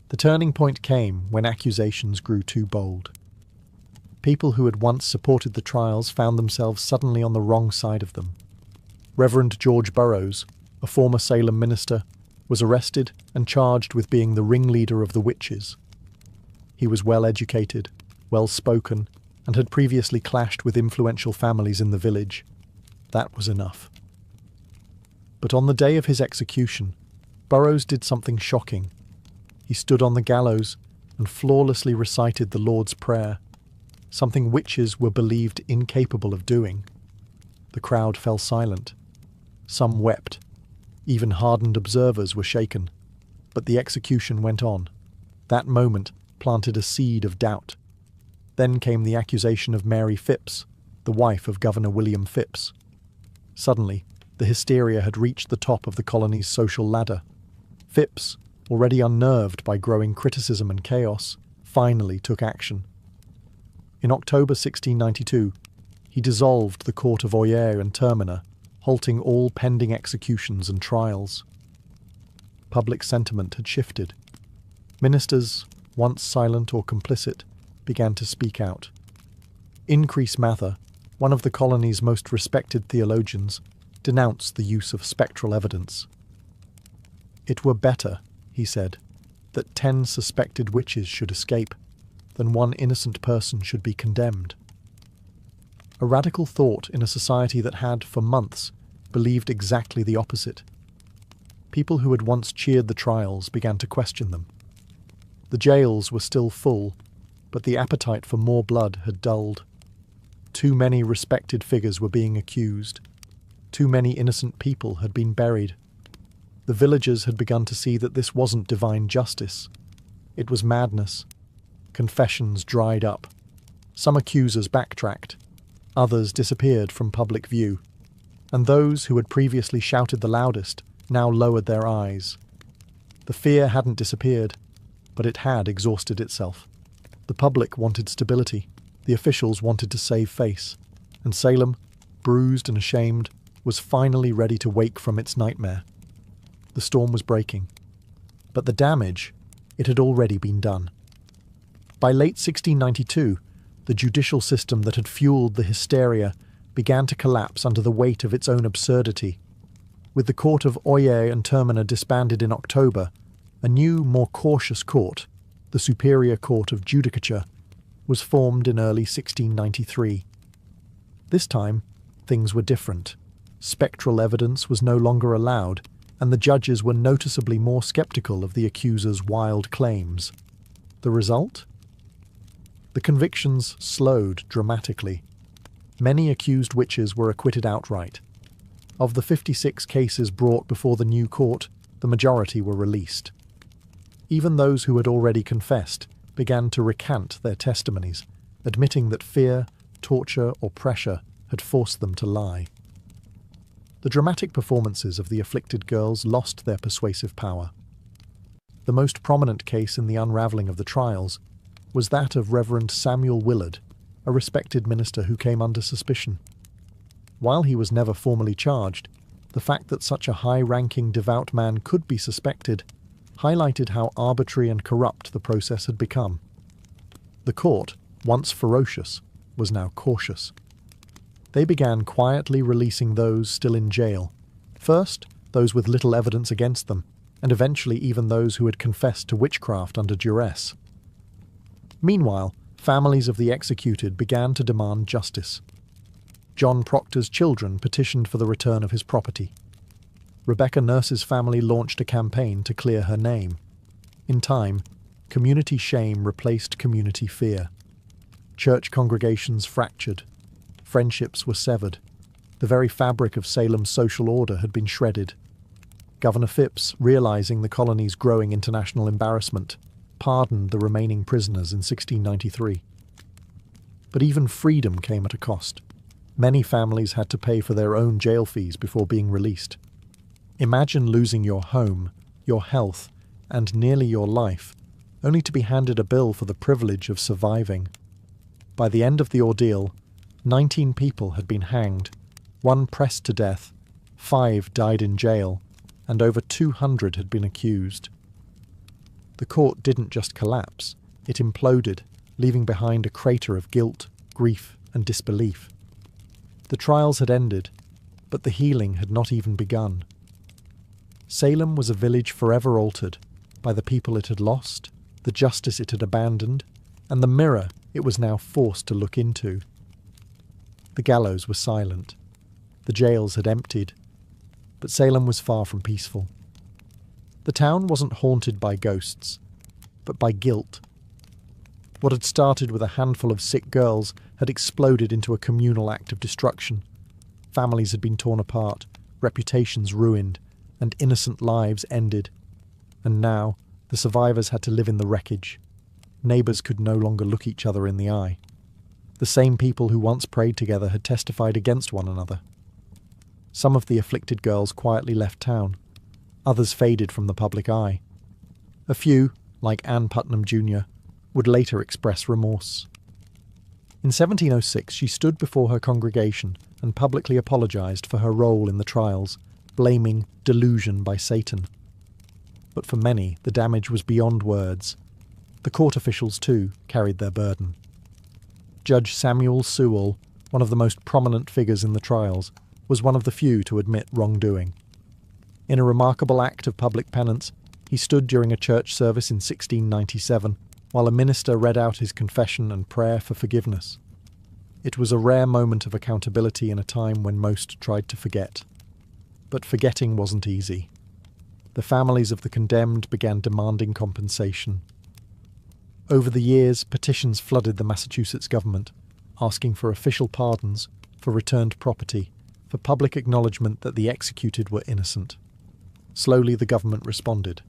The turning point came when accusations grew too bold. People who had once supported the trials found themselves suddenly on the wrong side of them. Reverend George Burroughs, a former Salem minister, was arrested and charged with being the ringleader of the witches. He was well-educated, well-spoken, and had previously clashed with influential families in the village. That was enough. But on the day of his execution, Burroughs did something shocking. He stood on the gallows and flawlessly recited the Lord's Prayer, something witches were believed incapable of doing. The crowd fell silent. Some wept. Even hardened observers were shaken. But the execution went on. That moment planted a seed of doubt. Then came the accusation of Mary Phipps, the wife of Governor William Phipps. Suddenly, the hysteria had reached the top of the colony's social ladder. Phipps, already unnerved by growing criticism and chaos, finally took action. In October 1692, he dissolved the court of Oyer and Terminer, halting all pending executions and trials. Public sentiment had shifted. Ministers, once silent or complicit, began to speak out. Increase Mather, one of the colony's most respected theologians, denounced the use of spectral evidence. "It were better," he said, "that 10 suspected witches should escape, than one innocent person should be condemned." A radical thought in a society that had, for months, believed exactly the opposite. People who had once cheered the trials began to question them. The jails were still full, but the appetite for more blood had dulled. Too many respected figures were being accused. Too many innocent people had been buried. The villagers had begun to see that this wasn't divine justice. It was madness. Confessions dried up. Some accusers backtracked. Others disappeared from public view. And those who had previously shouted the loudest now lowered their eyes. The fear hadn't disappeared, but it had exhausted itself. The public wanted stability. The officials wanted to save face. And Salem, bruised and ashamed, was finally ready to wake from its nightmare. The storm was breaking. But the damage, it had already been done. By late 1692, the judicial system that had fueled the hysteria began to collapse under the weight of its own absurdity. With the court of Oyer and Terminer disbanded in October, a new, more cautious court, the Superior Court of Judicature, was formed in early 1693. This time, things were different. Spectral evidence was no longer allowed, and the judges were noticeably more sceptical of the accuser's wild claims. The result? The convictions slowed dramatically. Many accused witches were acquitted outright. Of the 56 cases brought before the new court, the majority were released. Even those who had already confessed began to recant their testimonies, admitting that fear, torture, or pressure had forced them to lie. The dramatic performances of the afflicted girls lost their persuasive power. The most prominent case in the unravelling of the trials was that of Reverend Samuel Willard, a respected minister who came under suspicion. While he was never formally charged, the fact that such a high-ranking devout man could be suspected highlighted how arbitrary and corrupt the process had become. The court, once ferocious, was now cautious. They began quietly releasing those still in jail. First, those with little evidence against them, and eventually even those who had confessed to witchcraft under duress. Meanwhile, families of the executed began to demand justice. John Proctor's children petitioned for the return of his property. Rebecca Nurse's family launched a campaign to clear her name. In time, community shame replaced community fear. Church congregations fractured. Friendships were severed. The very fabric of Salem's social order had been shredded. Governor Phipps, realizing the colony's growing international embarrassment, pardoned the remaining prisoners in 1693. But even freedom came at a cost. Many families had to pay for their own jail fees before being released. Imagine losing your home, your health, and nearly your life, only to be handed a bill for the privilege of surviving. By the end of the ordeal, 19 people had been hanged, 1 pressed to death, 5 died in jail, and over 200 had been accused. The court didn't just collapse, it imploded, leaving behind a crater of guilt, grief, and disbelief. The trials had ended, but the healing had not even begun. Salem was a village forever altered by the people it had lost, the justice it had abandoned, and the mirror it was now forced to look into. The gallows were silent. The jails had emptied. But Salem was far from peaceful. The town wasn't haunted by ghosts, but by guilt. What had started with a handful of sick girls had exploded into a communal act of destruction. Families had been torn apart, reputations ruined, and innocent lives ended. And now, the survivors had to live in the wreckage. Neighbours could no longer look each other in the eye. The same people who once prayed together had testified against one another. Some of the afflicted girls quietly left town. Others faded from the public eye. A few, like Anne Putnam Jr., would later express remorse. In 1706 she stood before her congregation and publicly apologised for her role in the trials, blaming delusion by Satan. But for many, the damage was beyond words. The court officials, too, carried their burden. Judge Samuel Sewall, one of the most prominent figures in the trials, was one of the few to admit wrongdoing. In a remarkable act of public penance, he stood during a church service in 1697, while a minister read out his confession and prayer for forgiveness. It was a rare moment of accountability in a time when most tried to forget. But forgetting wasn't easy. The families of the condemned began demanding compensation. Over the years, petitions flooded the Massachusetts government, asking for official pardons, for returned property, for public acknowledgement that the executed were innocent. Slowly the government responded.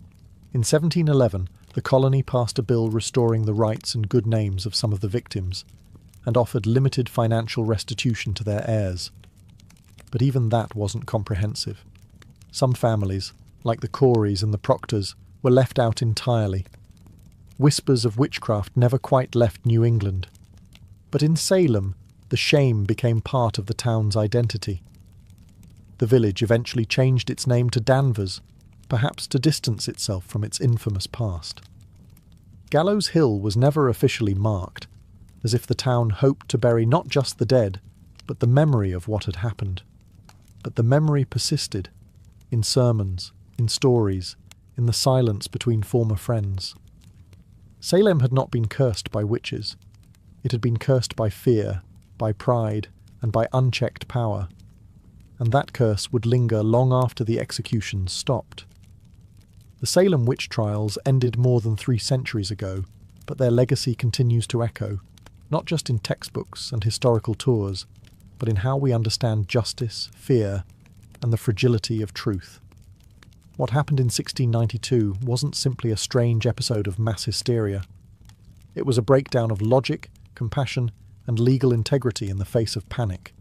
In 1711, the colony passed a bill restoring the rights and good names of some of the victims, and offered limited financial restitution to their heirs. But even that wasn't comprehensive. Some families, like the Coreys and the Proctors, were left out entirely. Whispers of witchcraft never quite left New England. But in Salem, the shame became part of the town's identity. The village eventually changed its name to Danvers, perhaps to distance itself from its infamous past. Gallows Hill was never officially marked, as if the town hoped to bury not just the dead, but the memory of what had happened. But the memory persisted, in sermons, in stories, in the silence between former friends. Salem had not been cursed by witches. It had been cursed by fear, by pride, and by unchecked power. And that curse would linger long after the executions stopped. The Salem witch trials ended more than 3 centuries ago, but their legacy continues to echo, not just in textbooks and historical tours, but in how we understand justice, fear, and the fragility of truth. What happened in 1692 wasn't simply a strange episode of mass hysteria. It was a breakdown of logic, compassion, and legal integrity in the face of panic.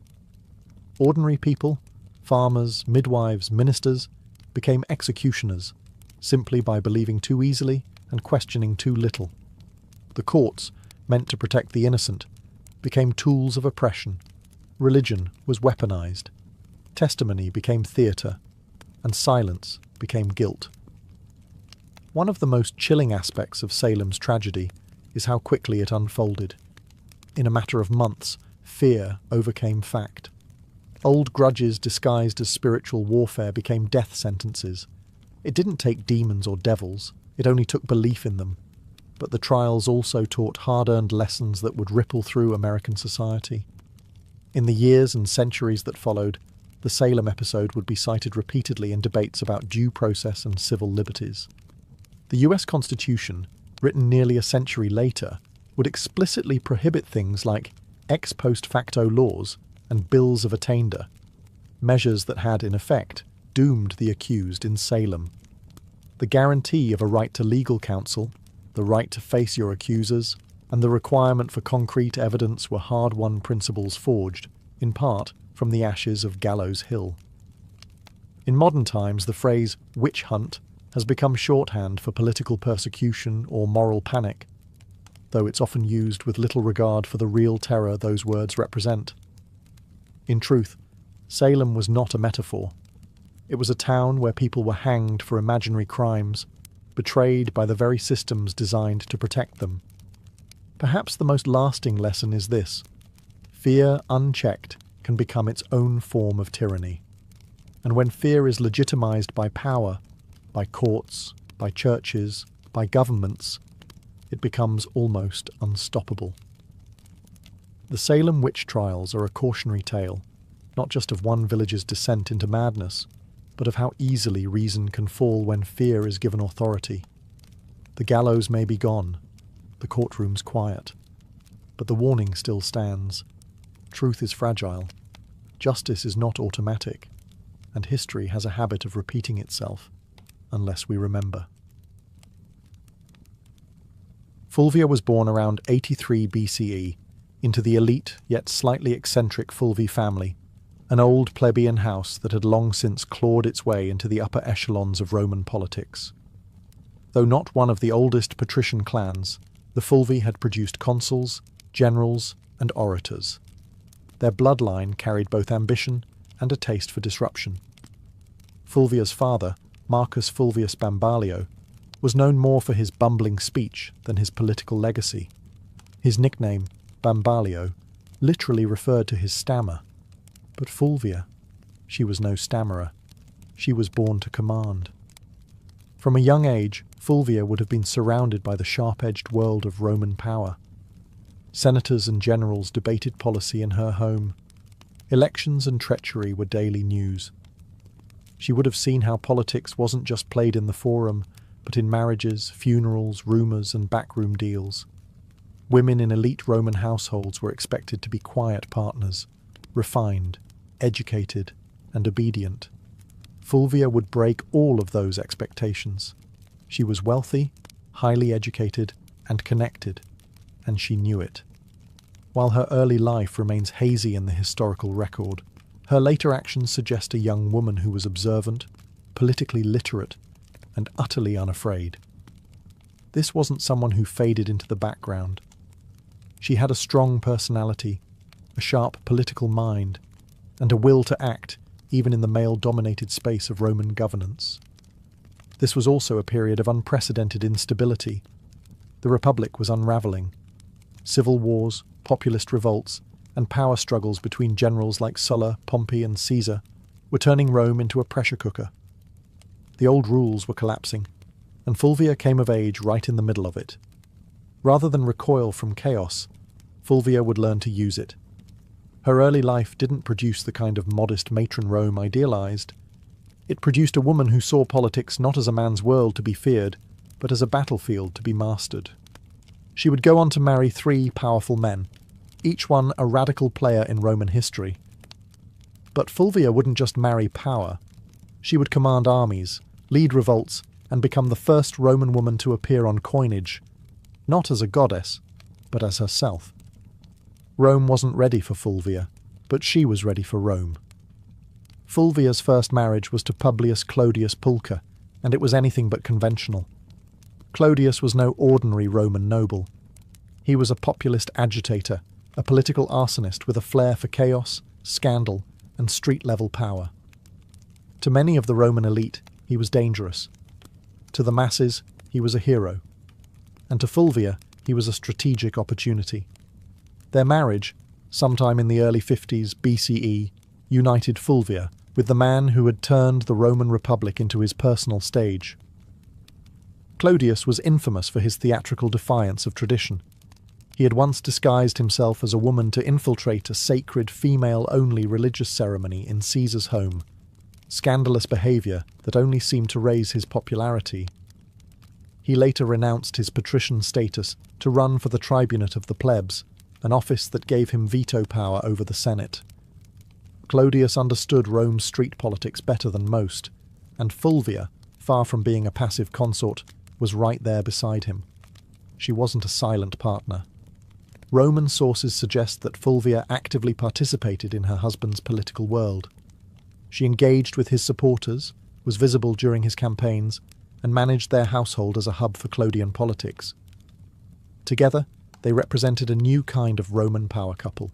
Ordinary people, farmers, midwives, ministers, became executioners, simply by believing too easily and questioning too little. The courts, meant to protect the innocent, became tools of oppression. Religion was weaponized. Testimony became theatre, and silence became guilt. One of the most chilling aspects of Salem's tragedy is how quickly it unfolded. In a matter of months, fear overcame fact. Old grudges disguised as spiritual warfare became death sentences. It didn't take demons or devils, it only took belief in them. But the trials also taught hard-earned lessons that would ripple through American society. In the years and centuries that followed, the Salem episode would be cited repeatedly in debates about due process and civil liberties. The US Constitution, written nearly a century later, would explicitly prohibit things like ex post facto laws and bills of attainder, measures that had, in effect, doomed the accused in Salem. The guarantee of a right to legal counsel, the right to face your accusers, and the requirement for concrete evidence were hard-won principles forged, in part, from the ashes of Gallows Hill. In modern times, the phrase witch hunt has become shorthand for political persecution or moral panic, though it's often used with little regard for the real terror those words represent. In truth, Salem was not a metaphor. It was a town where people were hanged for imaginary crimes, betrayed by the very systems designed to protect them. Perhaps the most lasting lesson is this: fear unchecked can become its own form of tyranny. And when fear is legitimized by power, by courts, by churches, by governments, it becomes almost unstoppable. The Salem witch trials are a cautionary tale, not just of one village's descent into madness, but of how easily reason can fall when fear is given authority. The gallows may be gone, the courtroom's quiet, but the warning still stands. Truth is fragile, justice is not automatic, and history has a habit of repeating itself, unless we remember. Fulvia was born around 83 BCE into the elite yet slightly eccentric Fulvi family, an old plebeian house that had long since clawed its way into the upper echelons of Roman politics. Though not one of the oldest patrician clans, the Fulvi had produced consuls, generals, and orators. Their bloodline carried both ambition and a taste for disruption. Fulvia's father, Marcus Fulvius Bambalio, was known more for his bumbling speech than his political legacy. His nickname, Bambalio, literally referred to his stammer. But Fulvia, she was no stammerer. She was born to command. From a young age, Fulvia would have been surrounded by the sharp-edged world of Roman power. Senators and generals debated policy in her home. Elections and treachery were daily news. She would have seen how politics wasn't just played in the forum, but in marriages, funerals, rumours, and backroom deals. Women in elite Roman households were expected to be quiet partners, refined, educated, and obedient. Fulvia would break all of those expectations. She was wealthy, highly educated, and connected, and she knew it. While her early life remains hazy in the historical record, her later actions suggest a young woman who was observant, politically literate, and utterly unafraid. This wasn't someone who faded into the background. She had a strong personality, a sharp political mind, and a will to act even in the male-dominated space of Roman governance. This was also a period of unprecedented instability. The Republic was unravelling. Civil wars, populist revolts, and power struggles between generals like Sulla, Pompey, and Caesar were turning Rome into a pressure cooker. The old rules were collapsing, and Fulvia came of age right in the middle of it. Rather than recoil from chaos, Fulvia would learn to use it. Her early life didn't produce the kind of modest matron Rome idealized. It produced a woman who saw politics not as a man's world to be feared, but as a battlefield to be mastered. She would go on to marry 3 powerful men, each one a radical player in Roman history. But Fulvia wouldn't just marry power. She would command armies, lead revolts, and become the first Roman woman to appear on coinage, not as a goddess, but as herself. Rome wasn't ready for Fulvia, but she was ready for Rome. Fulvia's first marriage was to Publius Clodius Pulcher, and it was anything but conventional. Clodius was no ordinary Roman noble. He was a populist agitator, a political arsonist with a flair for chaos, scandal, and street-level power. To many of the Roman elite, he was dangerous. To the masses, he was a hero. And to Fulvia, he was a strategic opportunity. Their marriage, sometime in the early 50s BCE, united Fulvia with the man who had turned the Roman Republic into his personal stage. Clodius was infamous for his theatrical defiance of tradition. He had once disguised himself as a woman to infiltrate a sacred female-only religious ceremony in Caesar's home, scandalous behaviour that only seemed to raise his popularity. He later renounced his patrician status to run for the tribunate of the plebs, an office that gave him veto power over the Senate. Clodius understood Rome's street politics better than most, and Fulvia, far from being a passive consort, was right there beside him. She wasn't a silent partner. Roman sources suggest that Fulvia actively participated in her husband's political world. She engaged with his supporters, was visible during his campaigns, and managed their household as a hub for Clodian politics. Together, they represented a new kind of Roman power couple.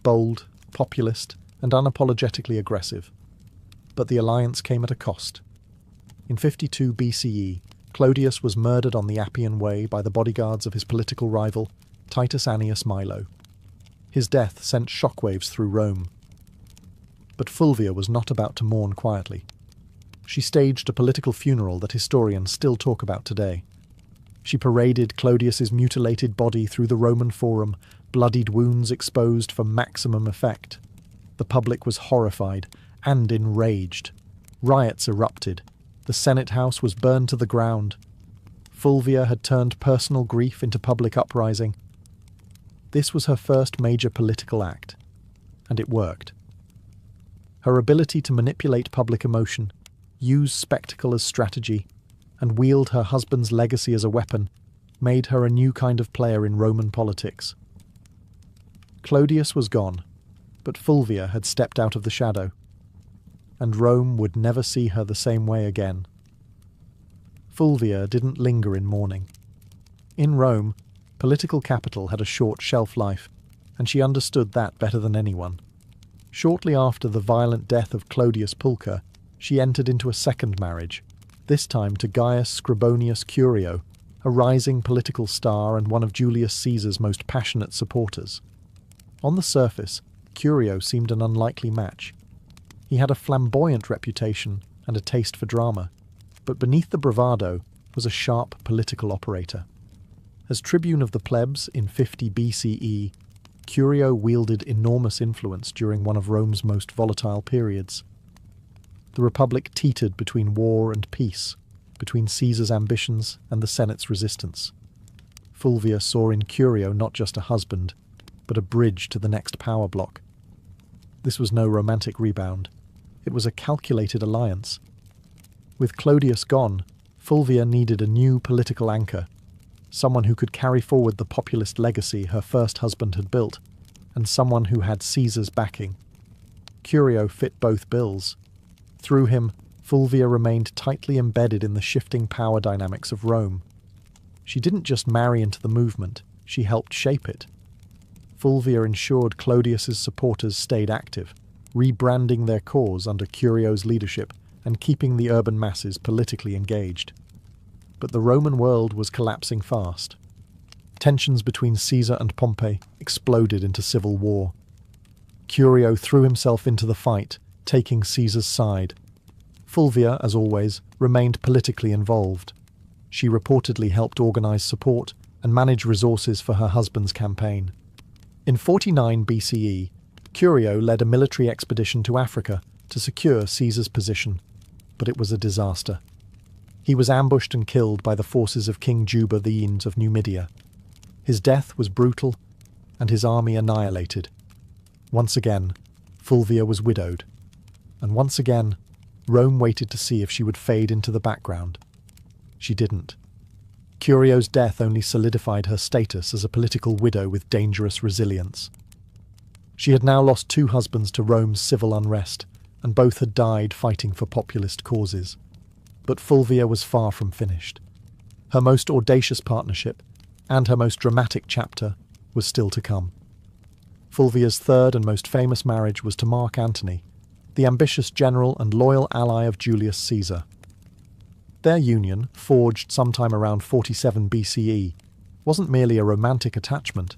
Bold, populist, and unapologetically aggressive. But the alliance came at a cost. In 52 BCE, Clodius was murdered on the Appian Way by the bodyguards of his political rival, Titus Annius Milo. His death sent shockwaves through Rome. But Fulvia was not about to mourn quietly. She staged a political funeral that historians still talk about today. She paraded Clodius's mutilated body through the Roman Forum, bloodied wounds exposed for maximum effect. The public was horrified and enraged. Riots erupted. The Senate House was burned to the ground. Fulvia had turned personal grief into public uprising. This was her first major political act, and it worked. Her ability to manipulate public emotion, use spectacle as strategy, and wield her husband's legacy as a weapon made her a new kind of player in Roman politics. Clodius was gone, but Fulvia had stepped out of the shadow, and Rome would never see her the same way again. Fulvia didn't linger in mourning. In Rome, political capital had a short shelf life, and she understood that better than anyone. Shortly after the violent death of Clodius Pulcher, she entered into a second marriage, this time to Gaius Scribonius Curio, a rising political star and one of Julius Caesar's most passionate supporters. On the surface, Curio seemed an unlikely match. He had a flamboyant reputation and a taste for drama, but beneath the bravado was a sharp political operator. As tribune of the plebs in 50 BCE, Curio wielded enormous influence during one of Rome's most volatile periods. The Republic teetered between war and peace, between Caesar's ambitions and the Senate's resistance. Fulvia saw in Curio not just a husband, but a bridge to the next power block. This was no romantic rebound. It was a calculated alliance. With Clodius gone, Fulvia needed a new political anchor, someone who could carry forward the populist legacy her first husband had built, and someone who had Caesar's backing. Curio fit both bills. Through him, Fulvia remained tightly embedded in the shifting power dynamics of Rome. She didn't just marry into the movement, she helped shape it. Fulvia ensured Clodius's supporters stayed active, rebranding their cause under Curio's leadership and keeping the urban masses politically engaged. But the Roman world was collapsing fast. Tensions between Caesar and Pompey exploded into civil war. Curio threw himself into the fight, taking Caesar's side. Fulvia, as always, remained politically involved. She reportedly helped organize support and manage resources for her husband's campaign. In 49 BCE, Curio led a military expedition to Africa to secure Caesar's position, but it was a disaster. He was ambushed and killed by the forces of King Juba the Aenes of Numidia. His death was brutal, and his army annihilated. Once again, Fulvia was widowed, and once again, Rome waited to see if she would fade into the background. She didn't. Curio's death only solidified her status as a political widow with dangerous resilience. She had now lost 2 husbands to Rome's civil unrest, and both had died fighting for populist causes. But Fulvia was far from finished. Her most audacious partnership, and her most dramatic chapter, was still to come. Fulvia's third and most famous marriage was to Mark Antony, the ambitious general and loyal ally of Julius Caesar. Their union, forged sometime around 47 BCE, wasn't merely a romantic attachment,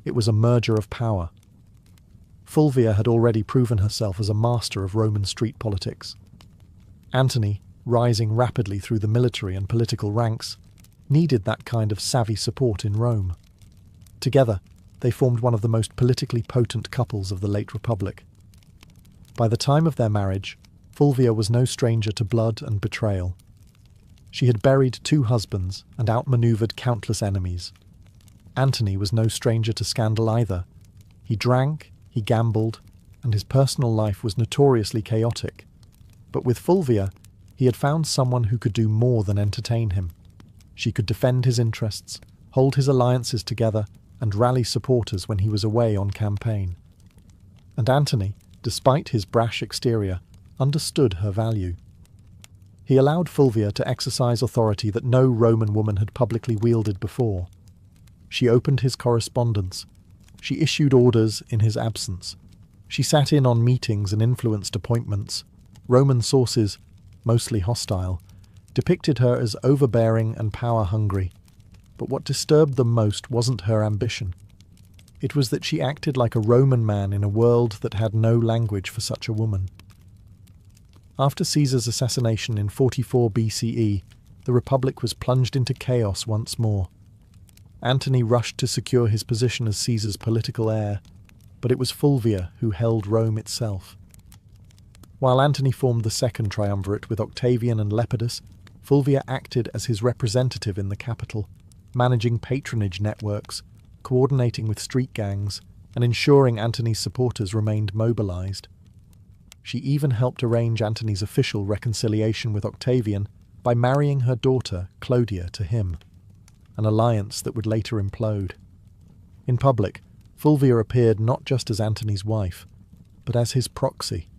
it was a merger of power. Fulvia had already proven herself as a master of Roman street politics. Antony, rising rapidly through the military and political ranks, needed that kind of savvy support in Rome. Together, they formed one of the most politically potent couples of the late Republic. By the time of their marriage, Fulvia was no stranger to blood and betrayal. She had buried 2 husbands and outmaneuvered countless enemies. Antony was no stranger to scandal either. He drank, he gambled, and his personal life was notoriously chaotic. But with Fulvia, he had found someone who could do more than entertain him. She could defend his interests, hold his alliances together, and rally supporters when he was away on campaign. And Antony, despite his brash exterior, understood her value. He allowed Fulvia to exercise authority that no Roman woman had publicly wielded before. She opened his correspondence. She issued orders in his absence. She sat in on meetings and influenced appointments. Roman sources, mostly hostile, depicted her as overbearing and power-hungry. But what disturbed them most wasn't her ambition. It was that she acted like a Roman man in a world that had no language for such a woman. After Caesar's assassination in 44 BCE, the Republic was plunged into chaos once more. Antony rushed to secure his position as Caesar's political heir, but it was Fulvia who held Rome itself. While Antony formed the second triumvirate with Octavian and Lepidus, Fulvia acted as his representative in the capital, managing patronage networks, coordinating with street gangs, and ensuring Antony's supporters remained mobilized. She even helped arrange Antony's official reconciliation with Octavian by marrying her daughter, Clodia, to him, an alliance that would later implode. In public, Fulvia appeared not just as Antony's wife, but as his proxy.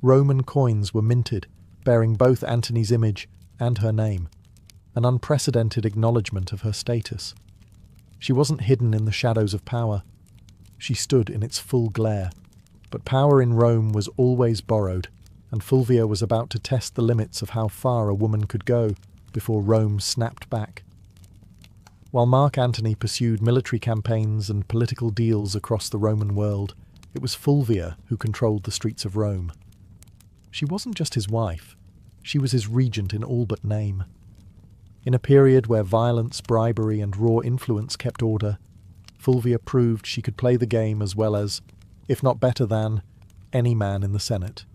Roman coins were minted, bearing both Antony's image and her name, an unprecedented acknowledgement of her status. She wasn't hidden in the shadows of power. She stood in its full glare. But power in Rome was always borrowed, and Fulvia was about to test the limits of how far a woman could go before Rome snapped back. While Mark Antony pursued military campaigns and political deals across the Roman world, it was Fulvia who controlled the streets of Rome. She wasn't just his wife, she was his regent in all but name. In a period where violence, bribery, and raw influence kept order, Fulvia proved she could play the game as well as, if not better than, any man in the Senate.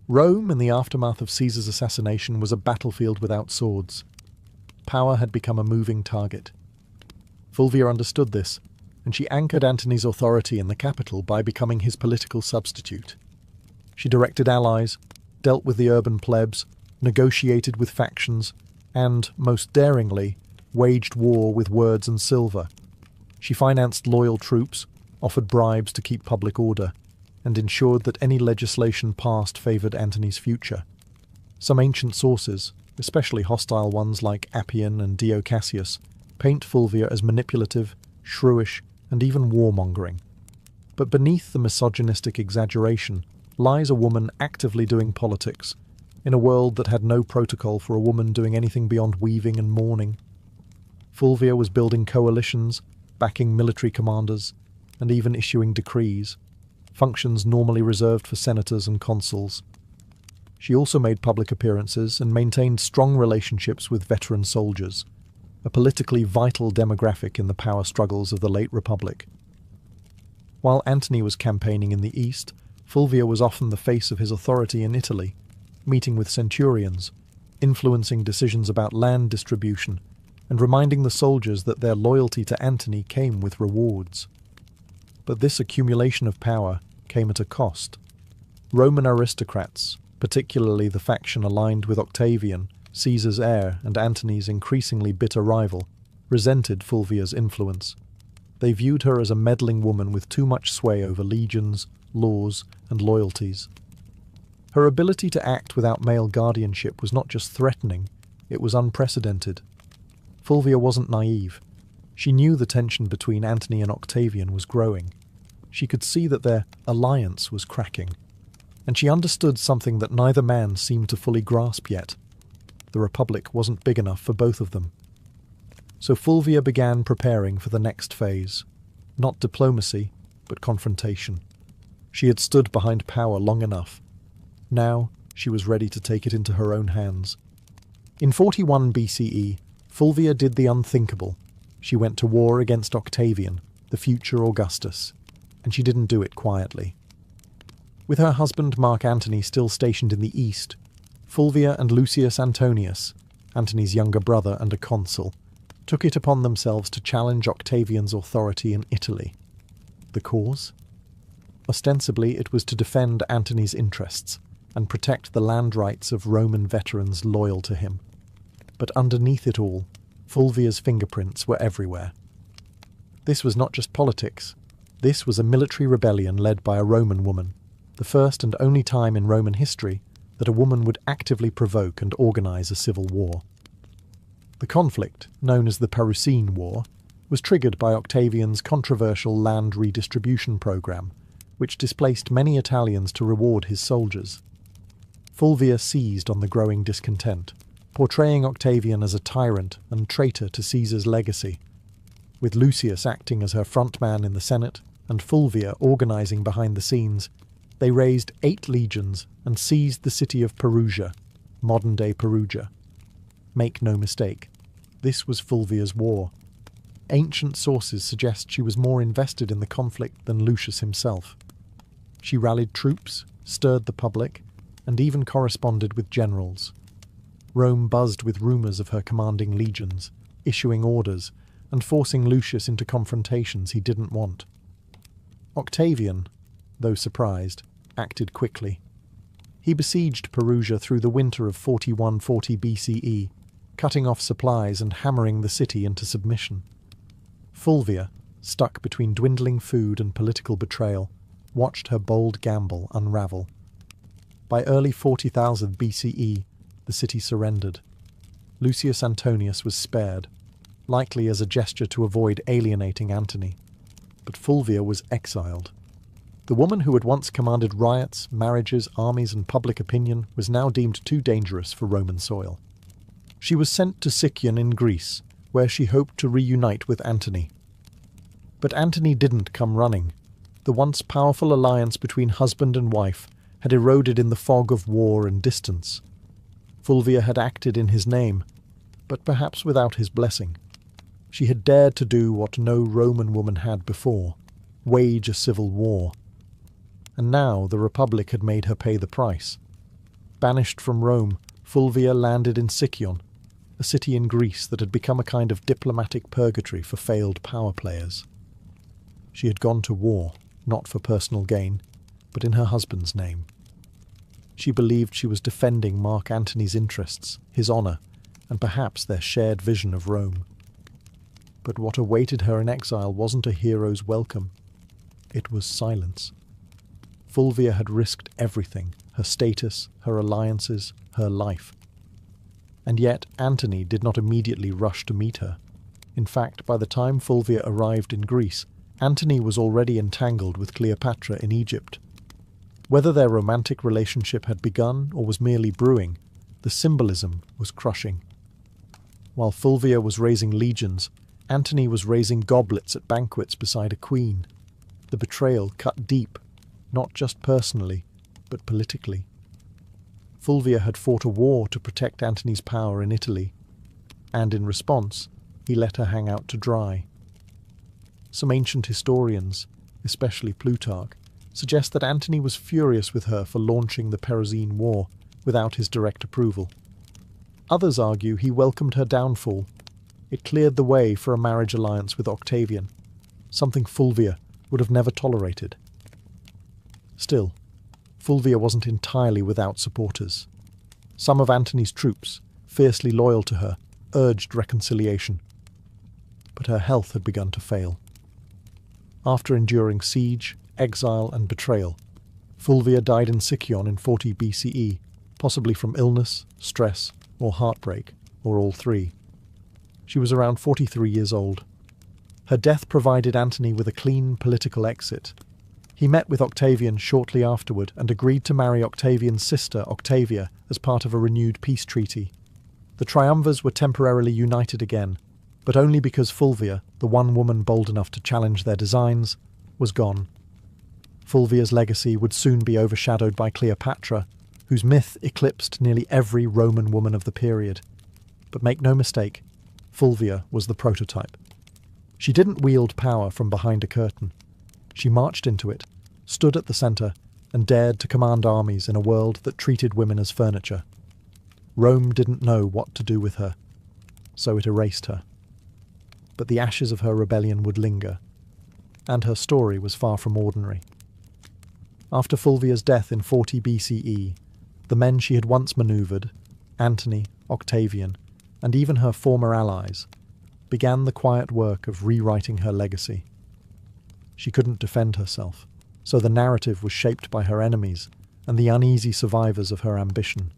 Rome, in the aftermath of Caesar's assassination, was a battlefield without swords. Power had become a moving target. Fulvia understood this, and she anchored Antony's authority in the capital by becoming his political substitute. She directed allies, dealt with the urban plebs, negotiated with factions, and, most daringly, waged war with words and silver. She financed loyal troops, offered bribes to keep public order, and ensured that any legislation passed favoured Antony's future. Some ancient sources, especially hostile ones like Appian and Dio Cassius, paint Fulvia as manipulative, shrewish, and even warmongering. But beneath the misogynistic exaggeration lies a woman actively doing politics, in a world that had no protocol for a woman doing anything beyond weaving and mourning. Fulvia was building coalitions, backing military commanders, and even issuing decrees, functions normally reserved for senators and consuls. She also made public appearances and maintained strong relationships with veteran soldiers, a politically vital demographic in the power struggles of the late Republic. While Antony was campaigning in the east, Fulvia was often the face of his authority in Italy, meeting with centurions, influencing decisions about land distribution, and reminding the soldiers that their loyalty to Antony came with rewards. But this accumulation of power came at a cost. Roman aristocrats, particularly the faction aligned with Octavian, Caesar's heir and Antony's increasingly bitter rival, resented Fulvia's influence. They viewed her as a meddling woman with too much sway over legions, laws, and loyalties. Her ability to act without male guardianship was not just threatening, it was unprecedented. Fulvia wasn't naive. She knew the tension between Antony and Octavian was growing. She could see that their alliance was cracking. And she understood something that neither man seemed to fully grasp yet. The Republic wasn't big enough for both of them. So Fulvia began preparing for the next phase. Not diplomacy, but confrontation. She had stood behind power long enough. Now she was ready to take it into her own hands. In 41 BCE, Fulvia did the unthinkable. She went to war against Octavian, the future Augustus, and she didn't do it quietly. With her husband Mark Antony still stationed in the east, Fulvia and Lucius Antonius, Antony's younger brother and a consul, took it upon themselves to challenge Octavian's authority in Italy. The cause? Ostensibly, it was to defend Antony's interests and protect the land rights of Roman veterans loyal to him. But underneath it all, Fulvia's fingerprints were everywhere. This was not just politics. This was a military rebellion led by a Roman woman, the first and only time in Roman history that a woman would actively provoke and organize a civil war. The conflict, known as the Perusine War, was triggered by Octavian's controversial land redistribution program, which displaced many Italians to reward his soldiers. Fulvia seized on the growing discontent, portraying Octavian as a tyrant and traitor to Caesar's legacy. With Lucius acting as her frontman in the Senate and Fulvia organizing behind the scenes, They raised 8 legions and seized the city of Perugia, modern-day Perugia. Make no mistake, this was Fulvia's war. Ancient sources suggest she was more invested in the conflict than Lucius himself. She rallied troops, stirred the public, and even corresponded with generals. Rome buzzed with rumours of her commanding legions, issuing orders, and forcing Lucius into confrontations he didn't want. Octavian, though surprised, acted quickly. He besieged Perugia through the winter of 4140 BCE, cutting off supplies and hammering the city into submission. Fulvia, stuck between dwindling food and political betrayal, watched her bold gamble unravel. By early 40,000 BCE, the city surrendered. Lucius Antonius was spared, likely as a gesture to avoid alienating Antony. But Fulvia was exiled. The woman who had once commanded riots, marriages, armies, and public opinion was now deemed too dangerous for Roman soil. She was sent to Sicyon in Greece, where she hoped to reunite with Antony. But Antony didn't come running. The once powerful alliance between husband and wife had eroded in the fog of war and distance. Fulvia had acted in his name, but perhaps without his blessing. She had dared to do what no Roman woman had before, wage a civil war. And now the Republic had made her pay the price. Banished from Rome, Fulvia landed in Sicyon, a city in Greece that had become a kind of diplomatic purgatory for failed power players. She had gone to war, not for personal gain, but in her husband's name. She believed she was defending Mark Antony's interests, his honour, and perhaps their shared vision of Rome. But what awaited her in exile wasn't a hero's welcome. It was silence. Fulvia had risked everything, her status, her alliances, her life. And yet Antony did not immediately rush to meet her. In fact, by the time Fulvia arrived in Greece, Antony was already entangled with Cleopatra in Egypt. Whether their romantic relationship had begun or was merely brewing, the symbolism was crushing. While Fulvia was raising legions, Antony was raising goblets at banquets beside a queen. The betrayal cut deep, not just personally, but politically. Fulvia had fought a war to protect Antony's power in Italy, and in response, he let her hang out to dry. Some ancient historians, especially Plutarch, suggest that Antony was furious with her for launching the Perusian War without his direct approval. Others argue he welcomed her downfall. It cleared the way for a marriage alliance with Octavian, something Fulvia would have never tolerated. Still, Fulvia wasn't entirely without supporters. Some of Antony's troops, fiercely loyal to her, urged reconciliation. But her health had begun to fail. After enduring siege, exile, and betrayal, Fulvia died in Sicyon in 40 BCE, possibly from illness, stress, or heartbreak, or all three. She was around 43 years old. Her death provided Antony with a clean political exit. He met with Octavian shortly afterward and agreed to marry Octavian's sister, Octavia, as part of a renewed peace treaty. The triumvirs were temporarily united again, but only because Fulvia, the one woman bold enough to challenge their designs, was gone. Fulvia's legacy would soon be overshadowed by Cleopatra, whose myth eclipsed nearly every Roman woman of the period. But make no mistake, Fulvia was the prototype. She didn't wield power from behind a curtain. She marched into it, stood at the centre, and dared to command armies in a world that treated women as furniture. Rome didn't know what to do with her, so it erased her. But the ashes of her rebellion would linger, and her story was far from ordinary. After Fulvia's death in 40 BCE, the men she had once manoeuvred, Antony, Octavian, and even her former allies, began the quiet work of rewriting her legacy. She couldn't defend herself, so the narrative was shaped by her enemies and the uneasy survivors of her ambition.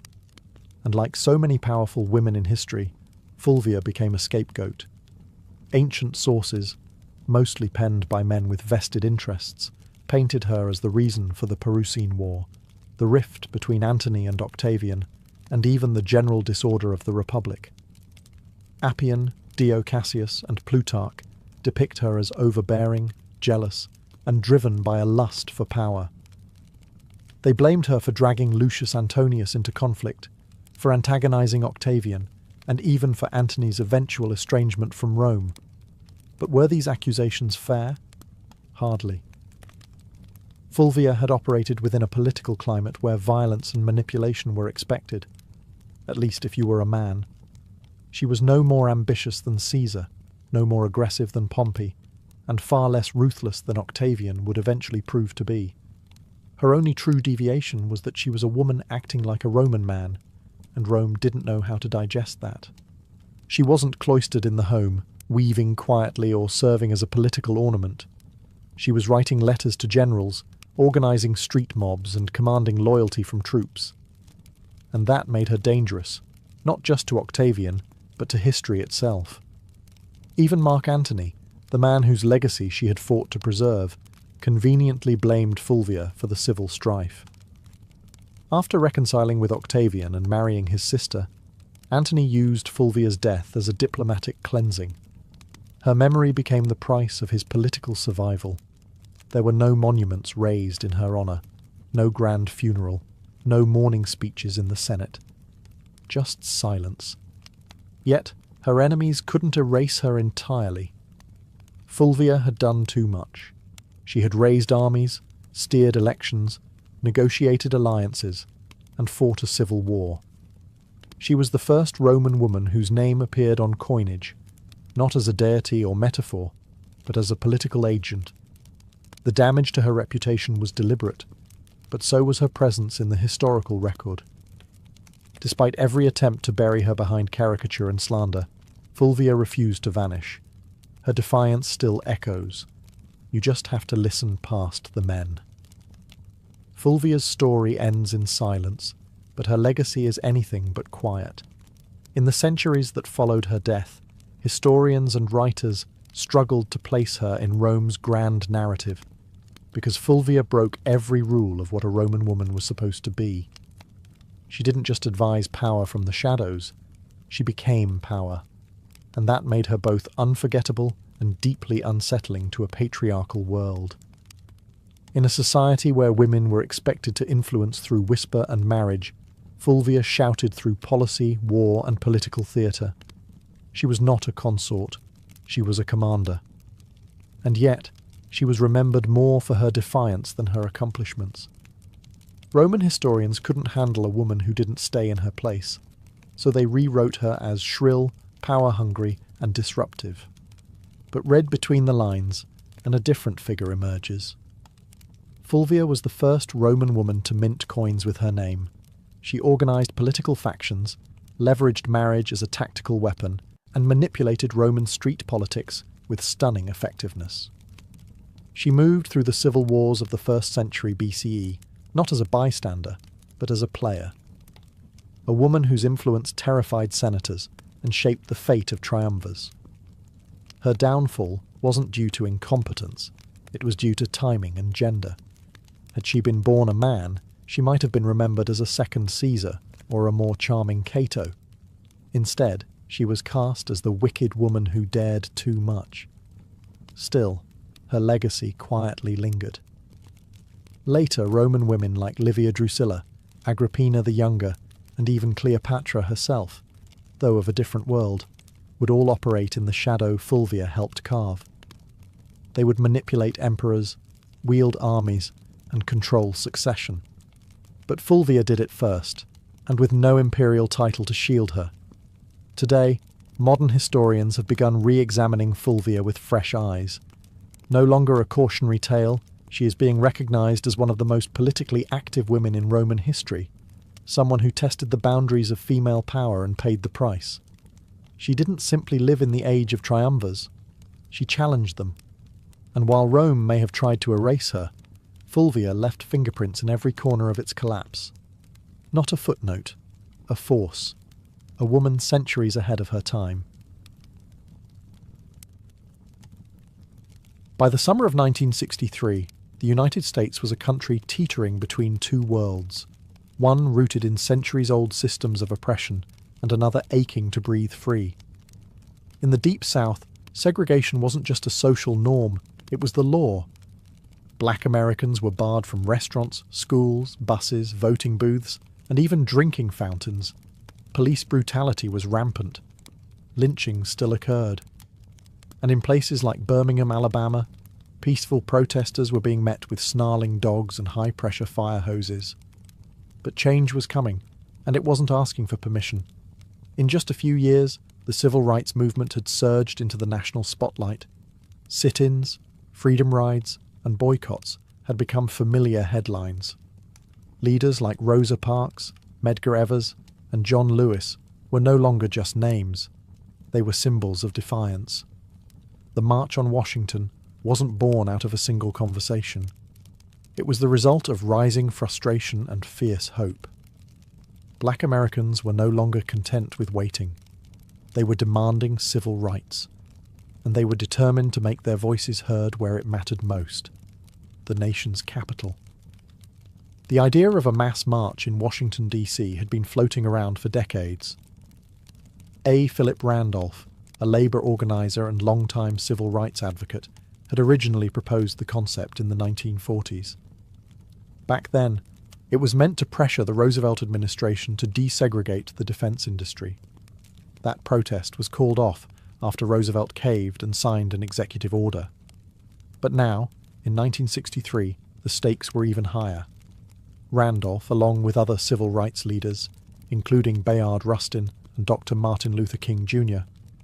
And like so many powerful women in history, Fulvia became a scapegoat. Ancient sources, mostly penned by men with vested interests, painted her as the reason for the Perusian War, the rift between Antony and Octavian, and even the general disorder of the Republic. Appian, Dio Cassius, and Plutarch depict her as overbearing, jealous, and driven by a lust for power. They blamed her for dragging Lucius Antonius into conflict, for antagonizing Octavian, and even for Antony's eventual estrangement from Rome. But were these accusations fair? Hardly. Fulvia had operated within a political climate where violence and manipulation were expected, at least if you were a man. She was no more ambitious than Caesar, no more aggressive than Pompey, and far less ruthless than Octavian would eventually prove to be. Her only true deviation was that she was a woman acting like a Roman man, and Rome didn't know how to digest that. She wasn't cloistered in the home, weaving quietly or serving as a political ornament. She was writing letters to generals, organising street mobs and commanding loyalty from troops. And that made her dangerous, not just to Octavian, but to history itself. Even Mark Antony, the man whose legacy she had fought to preserve, conveniently blamed Fulvia for the civil strife. After reconciling with Octavian and marrying his sister, Antony used Fulvia's death as a diplomatic cleansing. Her memory became the price of his political survival. There were no monuments raised in her honour, no grand funeral, no mourning speeches in the Senate. Just silence. Yet her enemies couldn't erase her entirely. Fulvia had done too much. She had raised armies, steered elections, negotiated alliances, and fought a civil war. She was the first Roman woman whose name appeared on coinage, not as a deity or metaphor, but as a political agent. The damage to her reputation was deliberate, but so was her presence in the historical record. Despite every attempt to bury her behind caricature and slander, Fulvia refused to vanish. Her defiance still echoes. You just have to listen past the men. Fulvia's story ends in silence, but her legacy is anything but quiet. In the centuries that followed her death, historians and writers struggled to place her in Rome's grand narrative, because Fulvia broke every rule of what a Roman woman was supposed to be. She didn't just advise power from the shadows, she became power, and that made her both unforgettable and deeply unsettling to a patriarchal world. In a society where women were expected to influence through whisper and marriage, Fulvia shouted through policy, war, and political theatre. She was not a consort, she was a commander. And yet, she was remembered more for her defiance than her accomplishments. Roman historians couldn't handle a woman who didn't stay in her place, so they rewrote her as shrill, power-hungry, and disruptive. But read between the lines, and a different figure emerges. Fulvia was the first Roman woman to mint coins with her name. She organised political factions, leveraged marriage as a tactical weapon, and manipulated Roman street politics with stunning effectiveness. She moved through the civil wars of the 1st century BCE, not as a bystander, but as a player. A woman whose influence terrified senators and shaped the fate of triumvirs. Her downfall wasn't due to incompetence, it was due to timing and gender. Had she been born a man, she might have been remembered as a second Caesar or a more charming Cato. Instead, she was cast as the wicked woman who dared too much. Still, her legacy quietly lingered. Later, Roman women like Livia Drusilla, Agrippina the Younger, and even Cleopatra herself, though of a different world, would all operate in the shadow Fulvia helped carve. They would manipulate emperors, wield armies, and control succession. But Fulvia did it first, and with no imperial title to shield her. Today, modern historians have begun re-examining Fulvia with fresh eyes. No longer a cautionary tale, she is being recognised as one of the most politically active women in Roman history, someone who tested the boundaries of female power and paid the price. She didn't simply live in the age of triumvirs, she challenged them. And while Rome may have tried to erase her, Fulvia left fingerprints in every corner of its collapse. Not a footnote, a force, a woman centuries ahead of her time. By the summer of 1963, the United States was a country teetering between two worlds, one rooted in centuries-old systems of oppression and another aching to breathe free. In the Deep South, segregation wasn't just a social norm, it was the law. Black Americans were barred from restaurants, schools, buses, voting booths, and even drinking fountains. Police brutality was rampant. Lynching still occurred. And in places like Birmingham, Alabama, peaceful protesters were being met with snarling dogs and high-pressure fire hoses. But change was coming, and it wasn't asking for permission. In just a few years, the civil rights movement had surged into the national spotlight. Sit-ins, freedom rides, and boycotts had become familiar headlines. Leaders like Rosa Parks, Medgar Evers, and John Lewis were no longer just names. They were symbols of defiance. The March on Washington wasn't born out of a single conversation. It was the result of rising frustration and fierce hope. Black Americans were no longer content with waiting. They were demanding civil rights, and they were determined to make their voices heard where it mattered most, the nation's capital. The idea of a mass march in Washington, D.C. had been floating around for decades. A. Philip Randolph, a labor organizer and longtime civil rights advocate, had originally proposed the concept in the 1940s. Back then, it was meant to pressure the Roosevelt administration to desegregate the defense industry. That protest was called off after Roosevelt caved and signed an executive order. But now, in 1963, the stakes were even higher. Randolph, along with other civil rights leaders, including Bayard Rustin and Dr. Martin Luther King Jr.,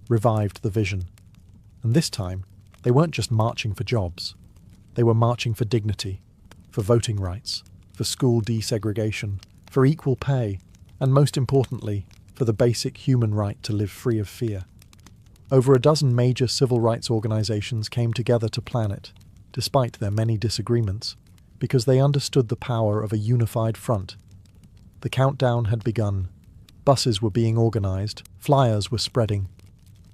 revived the vision. And this time, they weren't just marching for jobs. They were marching for dignity, for voting rights, for school desegregation, for equal pay, and most importantly, for the basic human right to live free of fear. Over a dozen major civil rights organizations came together to plan it, despite their many disagreements, because they understood the power of a unified front. The countdown had begun. Buses were being organized, flyers were spreading.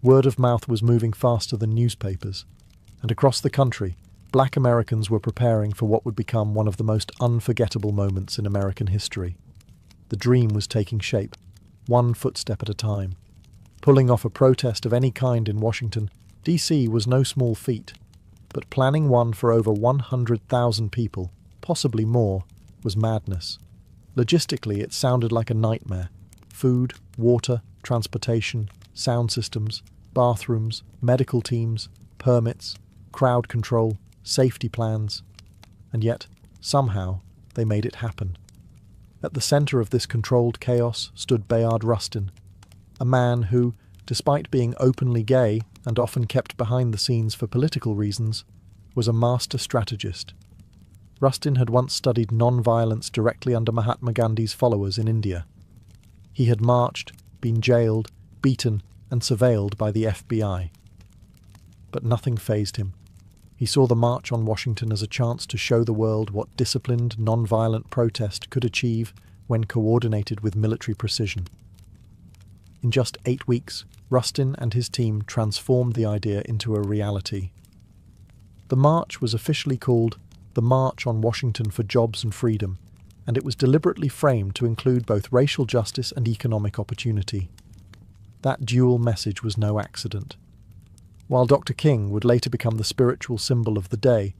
Word of mouth was moving faster than newspapers, and across the country, Black Americans were preparing for what would become one of the most unforgettable moments in American history. The dream was taking shape, one footstep at a time. Pulling off a protest of any kind in Washington, D.C. was no small feat, but planning one for over 100,000 people, possibly more, was madness. Logistically, it sounded like a nightmare. Food, water, transportation, sound systems, bathrooms, medical teams, permits, crowd control, safety plans. And yet, somehow, they made it happen. At the centre of this controlled chaos stood Bayard Rustin, a man who, despite being openly gay and often kept behind the scenes for political reasons, was a master strategist. Rustin had once studied non-violence directly under Mahatma Gandhi's followers in India. He had marched, been jailed, beaten, and surveilled by the FBI. But nothing fazed him. He saw the March on Washington as a chance to show the world what disciplined, non-violent protest could achieve when coordinated with military precision. In just 8 weeks, Rustin and his team transformed the idea into a reality. The march was officially called the March on Washington for Jobs and Freedom, and it was deliberately framed to include both racial justice and economic opportunity. That dual message was no accident. While Dr. King would later become the spiritual symbol of the day,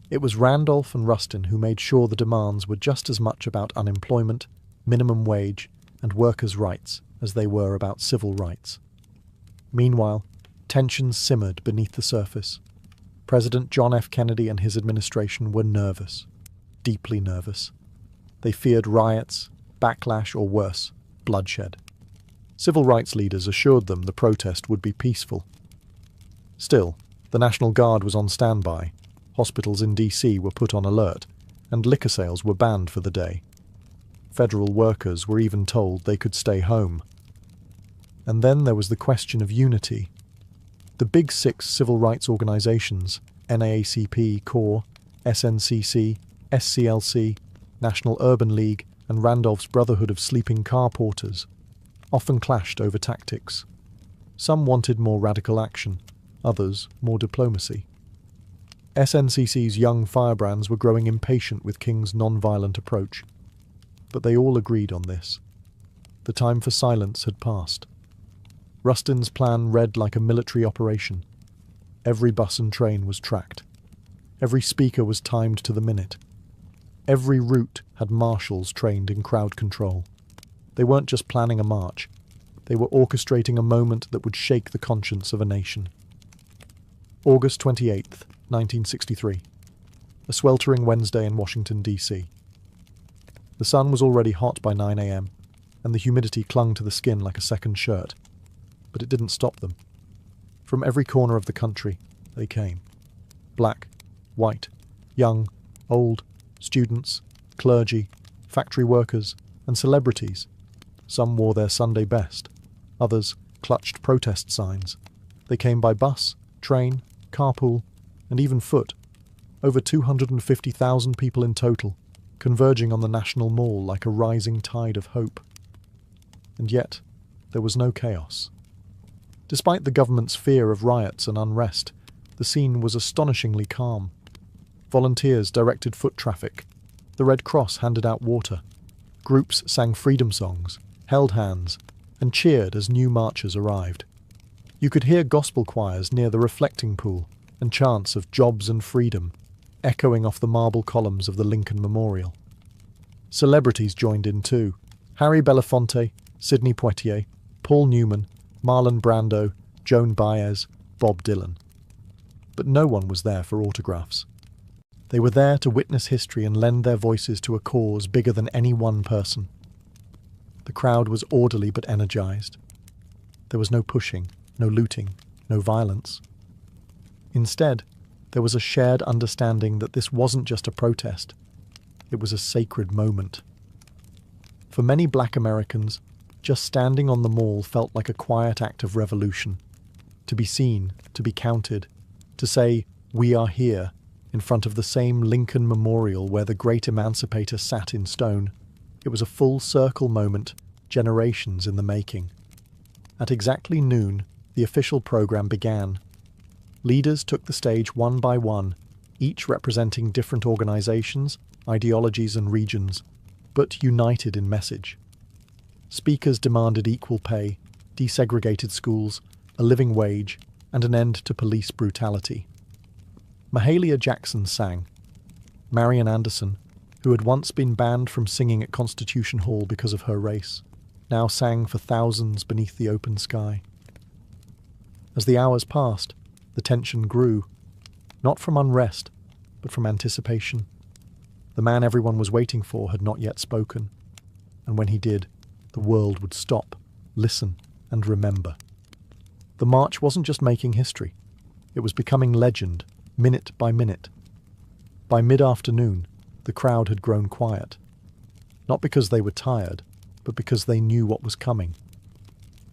it was Randolph and Rustin who made sure the demands were just as much about unemployment, minimum wage, and workers' rights as they were about civil rights. Meanwhile, tensions simmered beneath the surface. President John F. Kennedy and his administration were nervous, deeply nervous. They feared riots, backlash, or worse, bloodshed. Civil rights leaders assured them the protest would be peaceful. Still, the National Guard was on standby, hospitals in D.C. were put on alert, and liquor sales were banned for the day. Federal workers were even told they could stay home. And then there was the question of unity. The Big Six civil rights organizations, NAACP, CORE, SNCC, SCLC, National Urban League, and Randolph's Brotherhood of Sleeping Car Porters, often clashed over tactics. Some wanted more radical action, others more diplomacy. SNCC's young firebrands were growing impatient with King's non-violent approach, but they all agreed on this. The time for silence had passed. Rustin's plan read like a military operation. Every bus and train was tracked. Every speaker was timed to the minute. Every route had marshals trained in crowd control. They weren't just planning a march. They were orchestrating a moment that would shake the conscience of a nation. August 28th, 1963. A sweltering Wednesday in Washington, D.C. The sun was already hot by 9 a.m., and the humidity clung to the skin like a second shirt. But it didn't stop them. From every corner of the country, they came. Black, white, young, old, students, clergy, factory workers, and celebrities. Some wore their Sunday best. Others clutched protest signs. They came by bus, train, carpool, and even foot. Over 250,000 people in total, converging on the National Mall like a rising tide of hope. And yet, there was no chaos. Despite the government's fear of riots and unrest, the scene was astonishingly calm. Volunteers directed foot traffic. The Red Cross handed out water. Groups sang freedom songs, held hands, and cheered as new marchers arrived. You could hear gospel choirs near the reflecting pool and chants of jobs and freedom echoing off the marble columns of the Lincoln Memorial. Celebrities joined in too. Harry Belafonte, Sidney Poitier, Paul Newman, Marlon Brando, Joan Baez, Bob Dylan. But no one was there for autographs. They were there to witness history and lend their voices to a cause bigger than any one person. The crowd was orderly but energized. There was no pushing, no looting, no violence. Instead, there was a shared understanding that this wasn't just a protest. It was a sacred moment. For many Black Americans, just standing on the Mall felt like a quiet act of revolution. To be seen, to be counted, to say, "We are here," in front of the same Lincoln Memorial where the great emancipator sat in stone. It was a full circle moment, generations in the making. At exactly noon, the official program began. Leaders took the stage one by one, each representing different organizations, ideologies and regions, but united in message. Speakers demanded equal pay, desegregated schools, a living wage, and an end to police brutality. Mahalia Jackson sang. Marian Anderson, who had once been banned from singing at Constitution Hall because of her race, now sang for thousands beneath the open sky. As the hours passed, the tension grew, not from unrest, but from anticipation. The man everyone was waiting for had not yet spoken, and when he did, the world would stop, listen, and remember. The march wasn't just making history. It was becoming legend, minute by minute. By mid-afternoon, the crowd had grown quiet. Not because they were tired, but because they knew what was coming.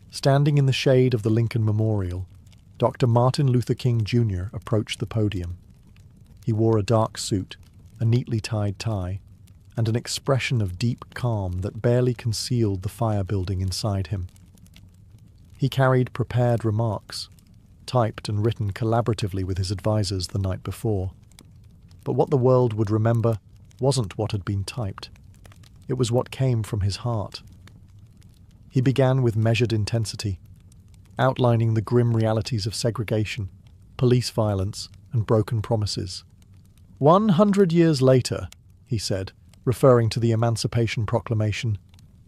Standing in the shade of the Lincoln Memorial, Dr. Martin Luther King Jr. approached the podium. He wore a dark suit, a neatly tied tie, and an expression of deep calm that barely concealed the fire building inside him. He carried prepared remarks, typed and written collaboratively with his advisors the night before. But what the world would remember wasn't what had been typed. It was what came from his heart. He began with measured intensity, outlining the grim realities of segregation, police violence, and broken promises. 100 years later, he said, referring to the Emancipation Proclamation,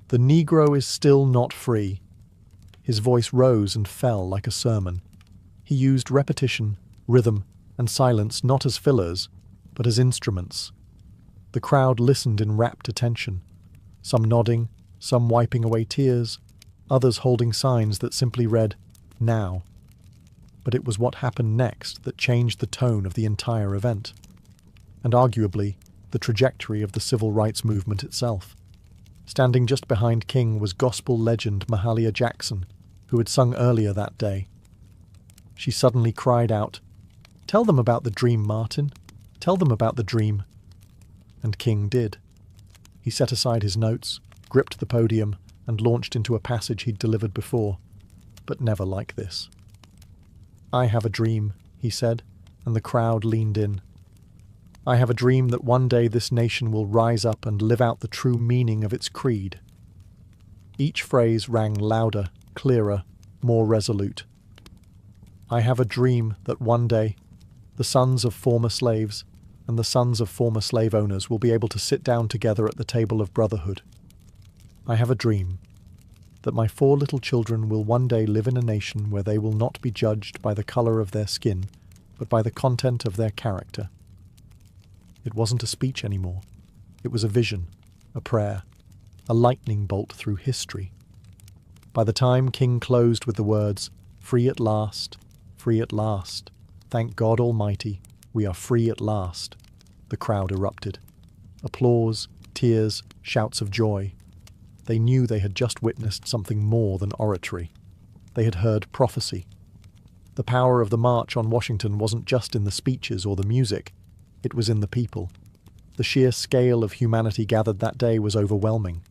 the Negro is still not free. His voice rose and fell like a sermon. He used repetition, rhythm, and silence not as fillers, but as instruments. The crowd listened in rapt attention, some nodding, some wiping away tears, others holding signs that simply read, "Now." But it was what happened next that changed the tone of the entire event, and arguably the trajectory of the civil rights movement itself. Standing just behind King was gospel legend Mahalia Jackson, who had sung earlier that day. She suddenly cried out, "Tell them about the dream, Martin. Tell them about the dream." And King did. He set aside his notes, gripped the podium, and launched into a passage he'd delivered before, but never like this. "I have a dream," he said, and the crowd leaned in. "I have a dream that one day this nation will rise up and live out the true meaning of its creed." Each phrase rang louder, clearer, more resolute. "I have a dream that one day..." The sons of former slaves and the sons of former slave owners will be able to sit down together at the table of brotherhood. I have a dream that my 4 little children will one day live in a nation where they will not be judged by the color of their skin, but by the content of their character. It wasn't a speech anymore. It was a vision, a prayer, a lightning bolt through history. By the time King closed with the words, free at last, thank God Almighty, we are free at last, the crowd erupted. Applause, tears, shouts of joy. They knew they had just witnessed something more than oratory. They had heard prophecy. The power of the March on Washington wasn't just in the speeches or the music, it was in the people. The sheer scale of humanity gathered that day was overwhelming.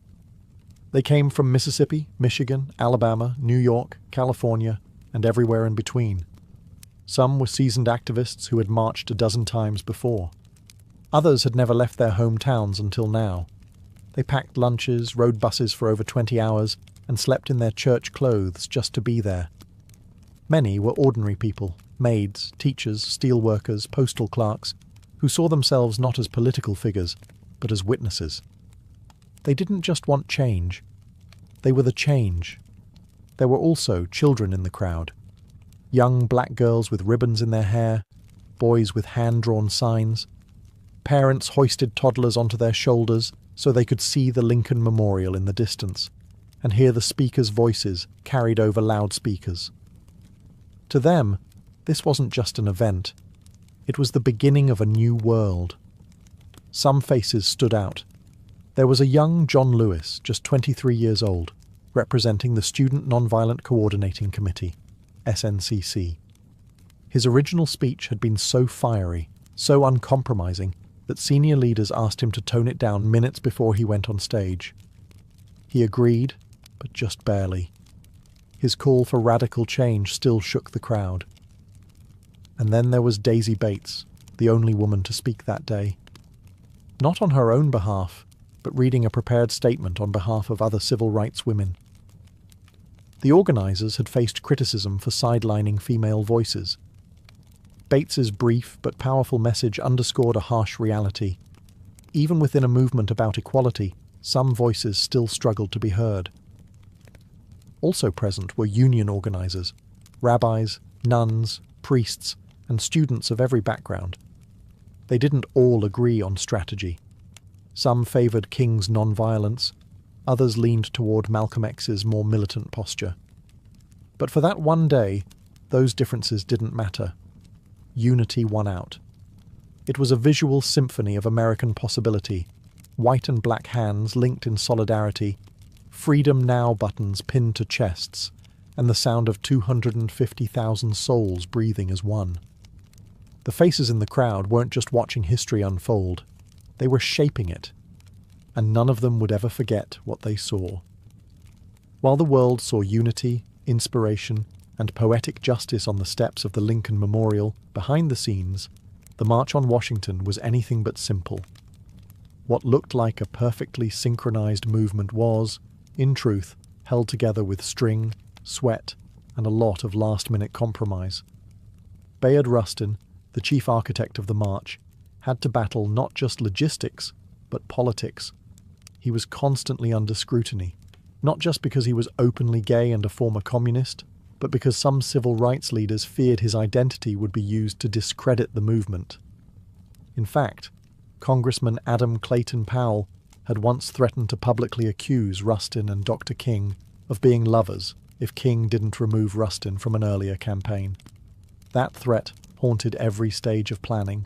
They came from Mississippi, Michigan, Alabama, New York, California, and everywhere in between. Some were seasoned activists who had marched a dozen times before. Others had never left their hometowns until now. They packed lunches, rode buses for over 20 hours, and slept in their church clothes just to be there. Many were ordinary people, maids, teachers, steel workers, postal clerks, who saw themselves not as political figures, but as witnesses. They didn't just want change. They were the change. There were also children in the crowd. Young black girls with ribbons in their hair, boys with hand-drawn signs. Parents hoisted toddlers onto their shoulders so they could see the Lincoln Memorial in the distance and hear the speakers' voices carried over loudspeakers. To them, this wasn't just an event. It was the beginning of a new world. Some faces stood out. There was a young John Lewis, just 23 years old, representing the Student Nonviolent Coordinating Committee, SNCC. His original speech had been so fiery, so uncompromising, that senior leaders asked him to tone it down minutes before he went on stage. He agreed, but just barely. His call for radical change still shook the crowd. And then there was Daisy Bates, the only woman to speak that day. Not on her own behalf, but reading a prepared statement on behalf of other civil rights women. The organisers had faced criticism for sidelining female voices. Bates's brief but powerful message underscored a harsh reality. Even within a movement about equality, some voices still struggled to be heard. Also present were union organisers, rabbis, nuns, priests, and students of every background. They didn't all agree on strategy. Some favoured King's non-violence, others leaned toward Malcolm X's more militant posture. But for that one day, those differences didn't matter. Unity won out. It was a visual symphony of American possibility, white and black hands linked in solidarity, Freedom Now buttons pinned to chests, and the sound of 250,000 souls breathing as one. The faces in the crowd weren't just watching history unfold, they were shaping it, and none of them would ever forget what they saw. While the world saw unity, inspiration, and poetic justice on the steps of the Lincoln Memorial, behind the scenes, the March on Washington was anything but simple. What looked like a perfectly synchronized movement was, in truth, held together with string, sweat, and a lot of last-minute compromise. Bayard Rustin, the chief architect of the march, had to battle not just logistics, but politics. He was constantly under scrutiny, not just because he was openly gay and a former communist, but because some civil rights leaders feared his identity would be used to discredit the movement. In fact, Congressman Adam Clayton Powell had once threatened to publicly accuse Rustin and Dr. King of being lovers if King didn't remove Rustin from an earlier campaign. That threat haunted every stage of planning.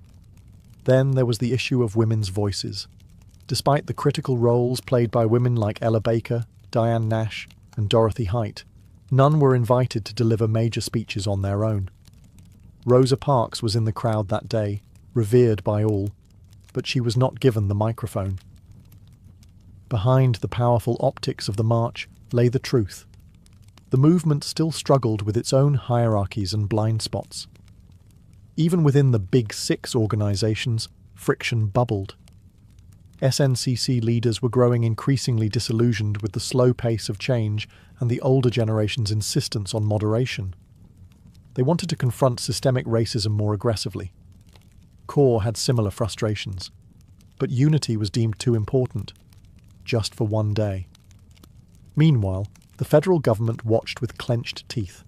Then there was the issue of women's voices. Despite the critical roles played by women like Ella Baker, Diane Nash, and Dorothy Height, none were invited to deliver major speeches on their own. Rosa Parks was in the crowd that day, revered by all, but she was not given the microphone. Behind the powerful optics of the march lay the truth. The movement still struggled with its own hierarchies and blind spots. Even within the Big Six organisations, friction bubbled. SNCC leaders were growing increasingly disillusioned with the slow pace of change and the older generation's insistence on moderation. They wanted to confront systemic racism more aggressively, core had similar frustrations. But unity was deemed too important, just for one day. Meanwhile, the federal government watched with clenched teeth.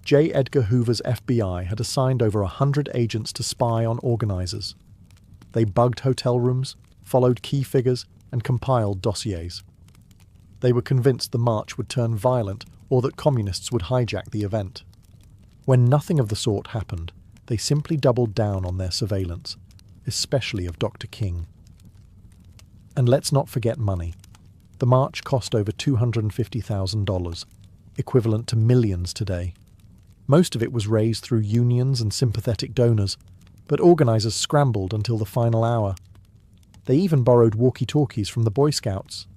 J. Edgar Hoover's FBI had assigned over 100 agents to spy on organizers. They bugged hotel rooms, followed key figures, and compiled dossiers. They were convinced the march would turn violent or that communists would hijack the event. When nothing of the sort happened, they simply doubled down on their surveillance, especially of Dr. King. And let's not forget money. The march cost over $250,000, equivalent to millions today. Most of it was raised through unions and sympathetic donors, but organizers scrambled until the final hour. They even borrowed walkie-talkies from the Boy Scouts.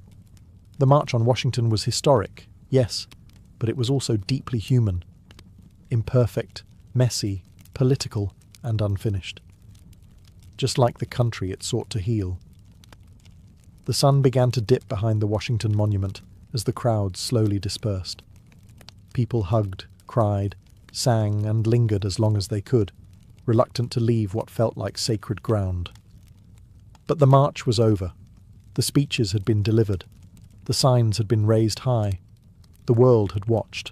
The March on Washington was historic, yes, but it was also deeply human. Imperfect, messy, political, and unfinished. Just like the country it sought to heal. The sun began to dip behind the Washington Monument as the crowds slowly dispersed. People hugged, cried, sang, and lingered as long as they could, reluctant to leave what felt like sacred ground. But the march was over. The speeches had been delivered. The signs had been raised high. The world had watched.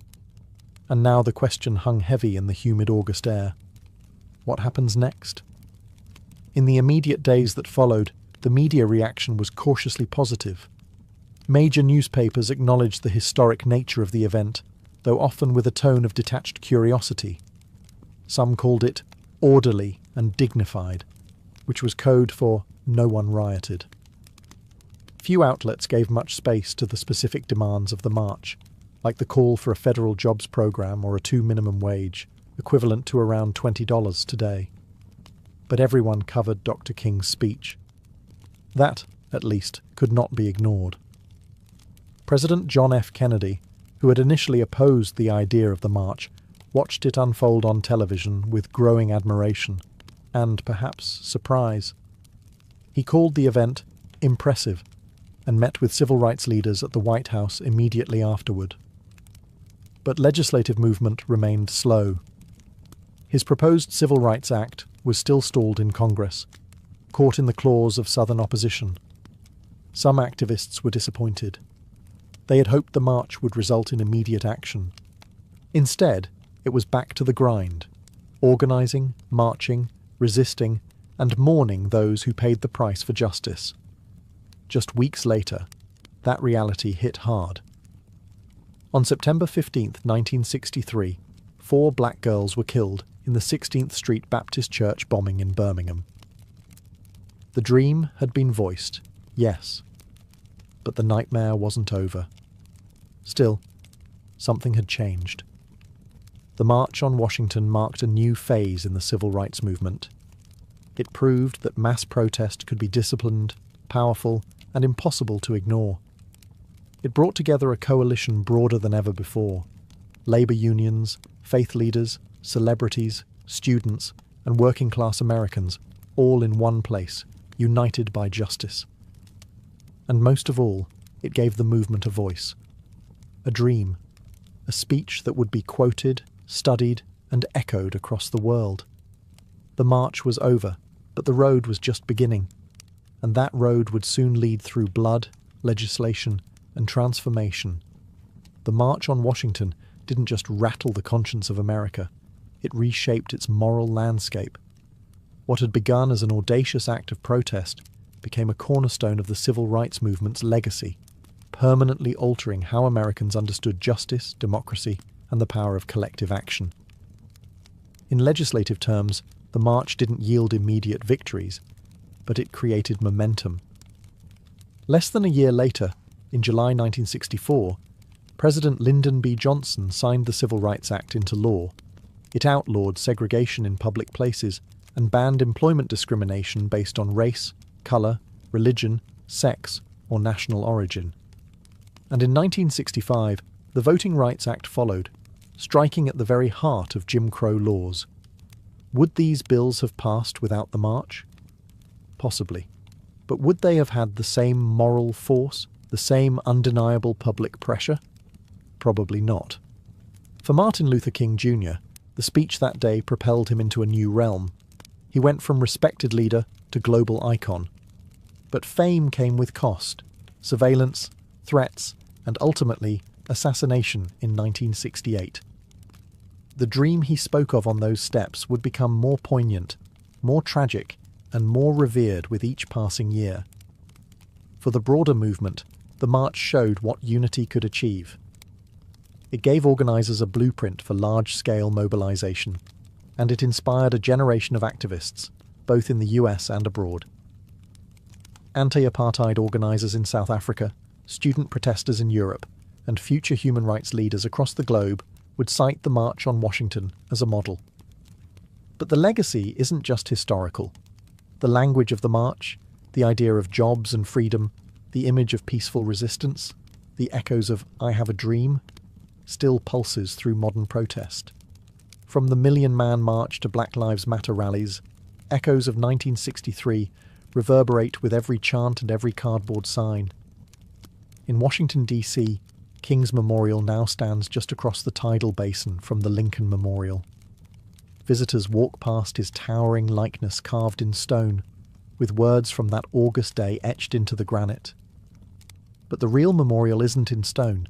And now the question hung heavy in the humid August air. What happens next? In the immediate days that followed, the media reaction was cautiously positive. Major newspapers acknowledged the historic nature of the event, though often with a tone of detached curiosity. Some called it orderly and dignified, which was code for no one rioted. Few outlets gave much space to the specific demands of the march, like the call for a federal jobs program or a $2 minimum wage, equivalent to around $20 today. But everyone covered Dr. King's speech. That, at least, could not be ignored. President John F. Kennedy, who had initially opposed the idea of the march, watched it unfold on television with growing admiration and, perhaps, surprise. He called the event impressive and met with civil rights leaders at the White House immediately afterward. But legislative movement remained slow. His proposed Civil Rights Act was still stalled in Congress, caught in the claws of Southern opposition. Some activists were disappointed. They had hoped the march would result in immediate action. Instead, it was back to the grind, organizing, marching, resisting, and mourning those who paid the price for justice. Just weeks later, that reality hit hard. On September 15, 1963, 4 black girls were killed in the 16th Street Baptist Church bombing in Birmingham. The dream had been voiced, yes, but the nightmare wasn't over. Still, something had changed. The March on Washington marked a new phase in the civil rights movement. It proved that mass protest could be disciplined, powerful, and impossible to ignore. It brought together a coalition broader than ever before. Labor unions, faith leaders, celebrities, students, and working-class Americans, all in one place, united by justice. And most of all, it gave the movement a voice. A dream. A speech that would be quoted, studied, and echoed across the world. The march was over, but the road was just beginning. And that road would soon lead through blood, legislation, and transformation. The March on Washington didn't just rattle the conscience of America, it reshaped its moral landscape. What had begun as an audacious act of protest became a cornerstone of the civil rights movement's legacy, permanently altering how Americans understood justice, democracy, and the power of collective action. In legislative terms, the march didn't yield immediate victories, but it created momentum. Less than a year later, in July 1964, President Lyndon B. Johnson signed the Civil Rights Act into law. It outlawed segregation in public places and banned employment discrimination based on race, colour, religion, sex, or national origin. And in 1965, the Voting Rights Act followed, striking at the very heart of Jim Crow laws. Would these bills have passed without the march? Possibly. But would they have had the same moral force, the same undeniable public pressure? Probably not. For Martin Luther King Jr., the speech that day propelled him into a new realm. He went from respected leader to global icon. But fame came with cost: surveillance, threats, and ultimately assassination in 1968. The dream he spoke of on those steps would become more poignant, more tragic, and more revered with each passing year. For the broader movement, the march showed what unity could achieve. It gave organisers a blueprint for large-scale mobilisation, and it inspired a generation of activists, both in the US and abroad. Anti-apartheid organisers in South Africa, student protesters in Europe, and future human rights leaders across the globe would cite the March on Washington as a model. But the legacy isn't just historical. The language of the march, the idea of jobs and freedom, the image of peaceful resistance, the echoes of "I have a dream," still pulses through modern protest. From the Million-Man March to Black Lives Matter rallies, echoes of 1963 reverberate with every chant and every cardboard sign. In Washington, D.C., King's Memorial now stands just across the tidal basin from the Lincoln Memorial. Visitors walk past his towering likeness carved in stone, with words from that August day etched into the granite. But the real memorial isn't in stone.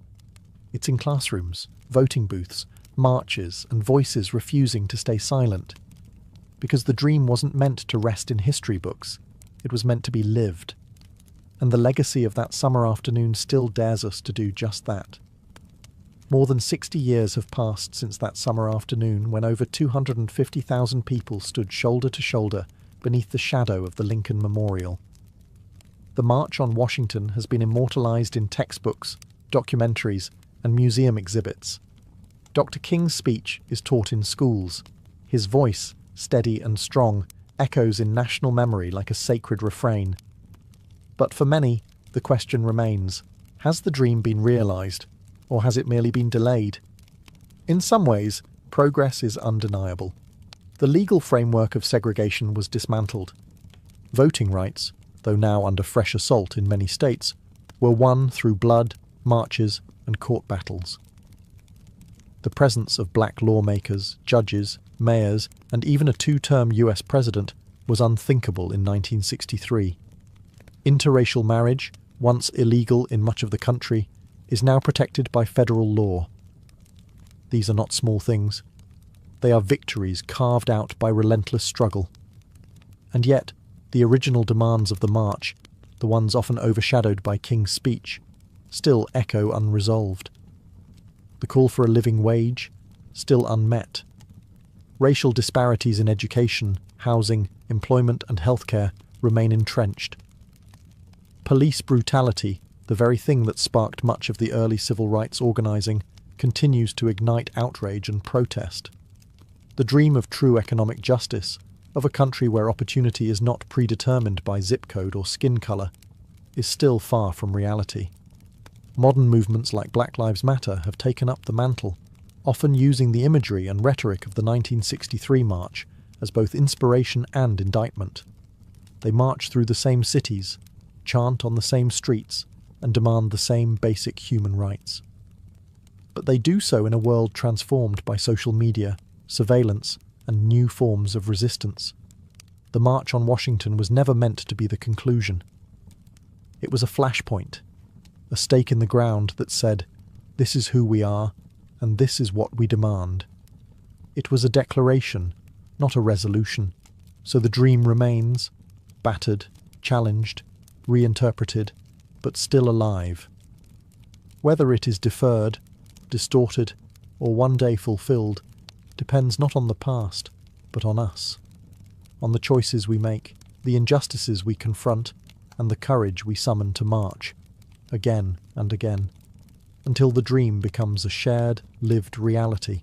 It's in classrooms, voting booths, marches, and voices refusing to stay silent. Because the dream wasn't meant to rest in history books, it was meant to be lived. And the legacy of that summer afternoon still dares us to do just that. More than 60 years have passed since that summer afternoon when over 250,000 people stood shoulder to shoulder beneath the shadow of the Lincoln Memorial. The March on Washington has been immortalized in textbooks, documentaries, and museum exhibits. Dr. King's speech is taught in schools. His voice, steady and strong, echoes in national memory like a sacred refrain. But for many, the question remains: has the dream been realized, or has it merely been delayed? In some ways, progress is undeniable. The legal framework of segregation was dismantled. Voting rights, though now under fresh assault in many states, were won through blood, marches, and court battles. The presence of black lawmakers, judges, mayors, and even a two-term US president was unthinkable in 1963. Interracial marriage, once illegal in much of the country, is now protected by federal law. These are not small things. They are victories carved out by relentless struggle. And yet, the original demands of the march, the ones often overshadowed by King's speech, still echo unresolved. The call for a living wage, still unmet. Racial disparities in education, housing, employment and healthcare remain entrenched. Police brutality, the very thing that sparked much of the early civil rights organising, continues to ignite outrage and protest. The dream of true economic justice, of a country where opportunity is not predetermined by zip code or skin colour, is still far from reality. Modern movements like Black Lives Matter have taken up the mantle, often using the imagery and rhetoric of the 1963 march as both inspiration and indictment. They march through the same cities, chant on the same streets, and demand the same basic human rights. But they do so in a world transformed by social media, surveillance, and new forms of resistance. The March on Washington was never meant to be the conclusion. It was a flashpoint, a stake in the ground that said, "This is who we are, and this is what we demand." It was a declaration, not a resolution, so the dream remains, battered, challenged, reinterpreted, but still alive. Whether it is deferred, distorted, or one day fulfilled depends not on the past, but on us, on the choices we make, the injustices we confront, and the courage we summon to march, again and again, until the dream becomes a shared, lived reality.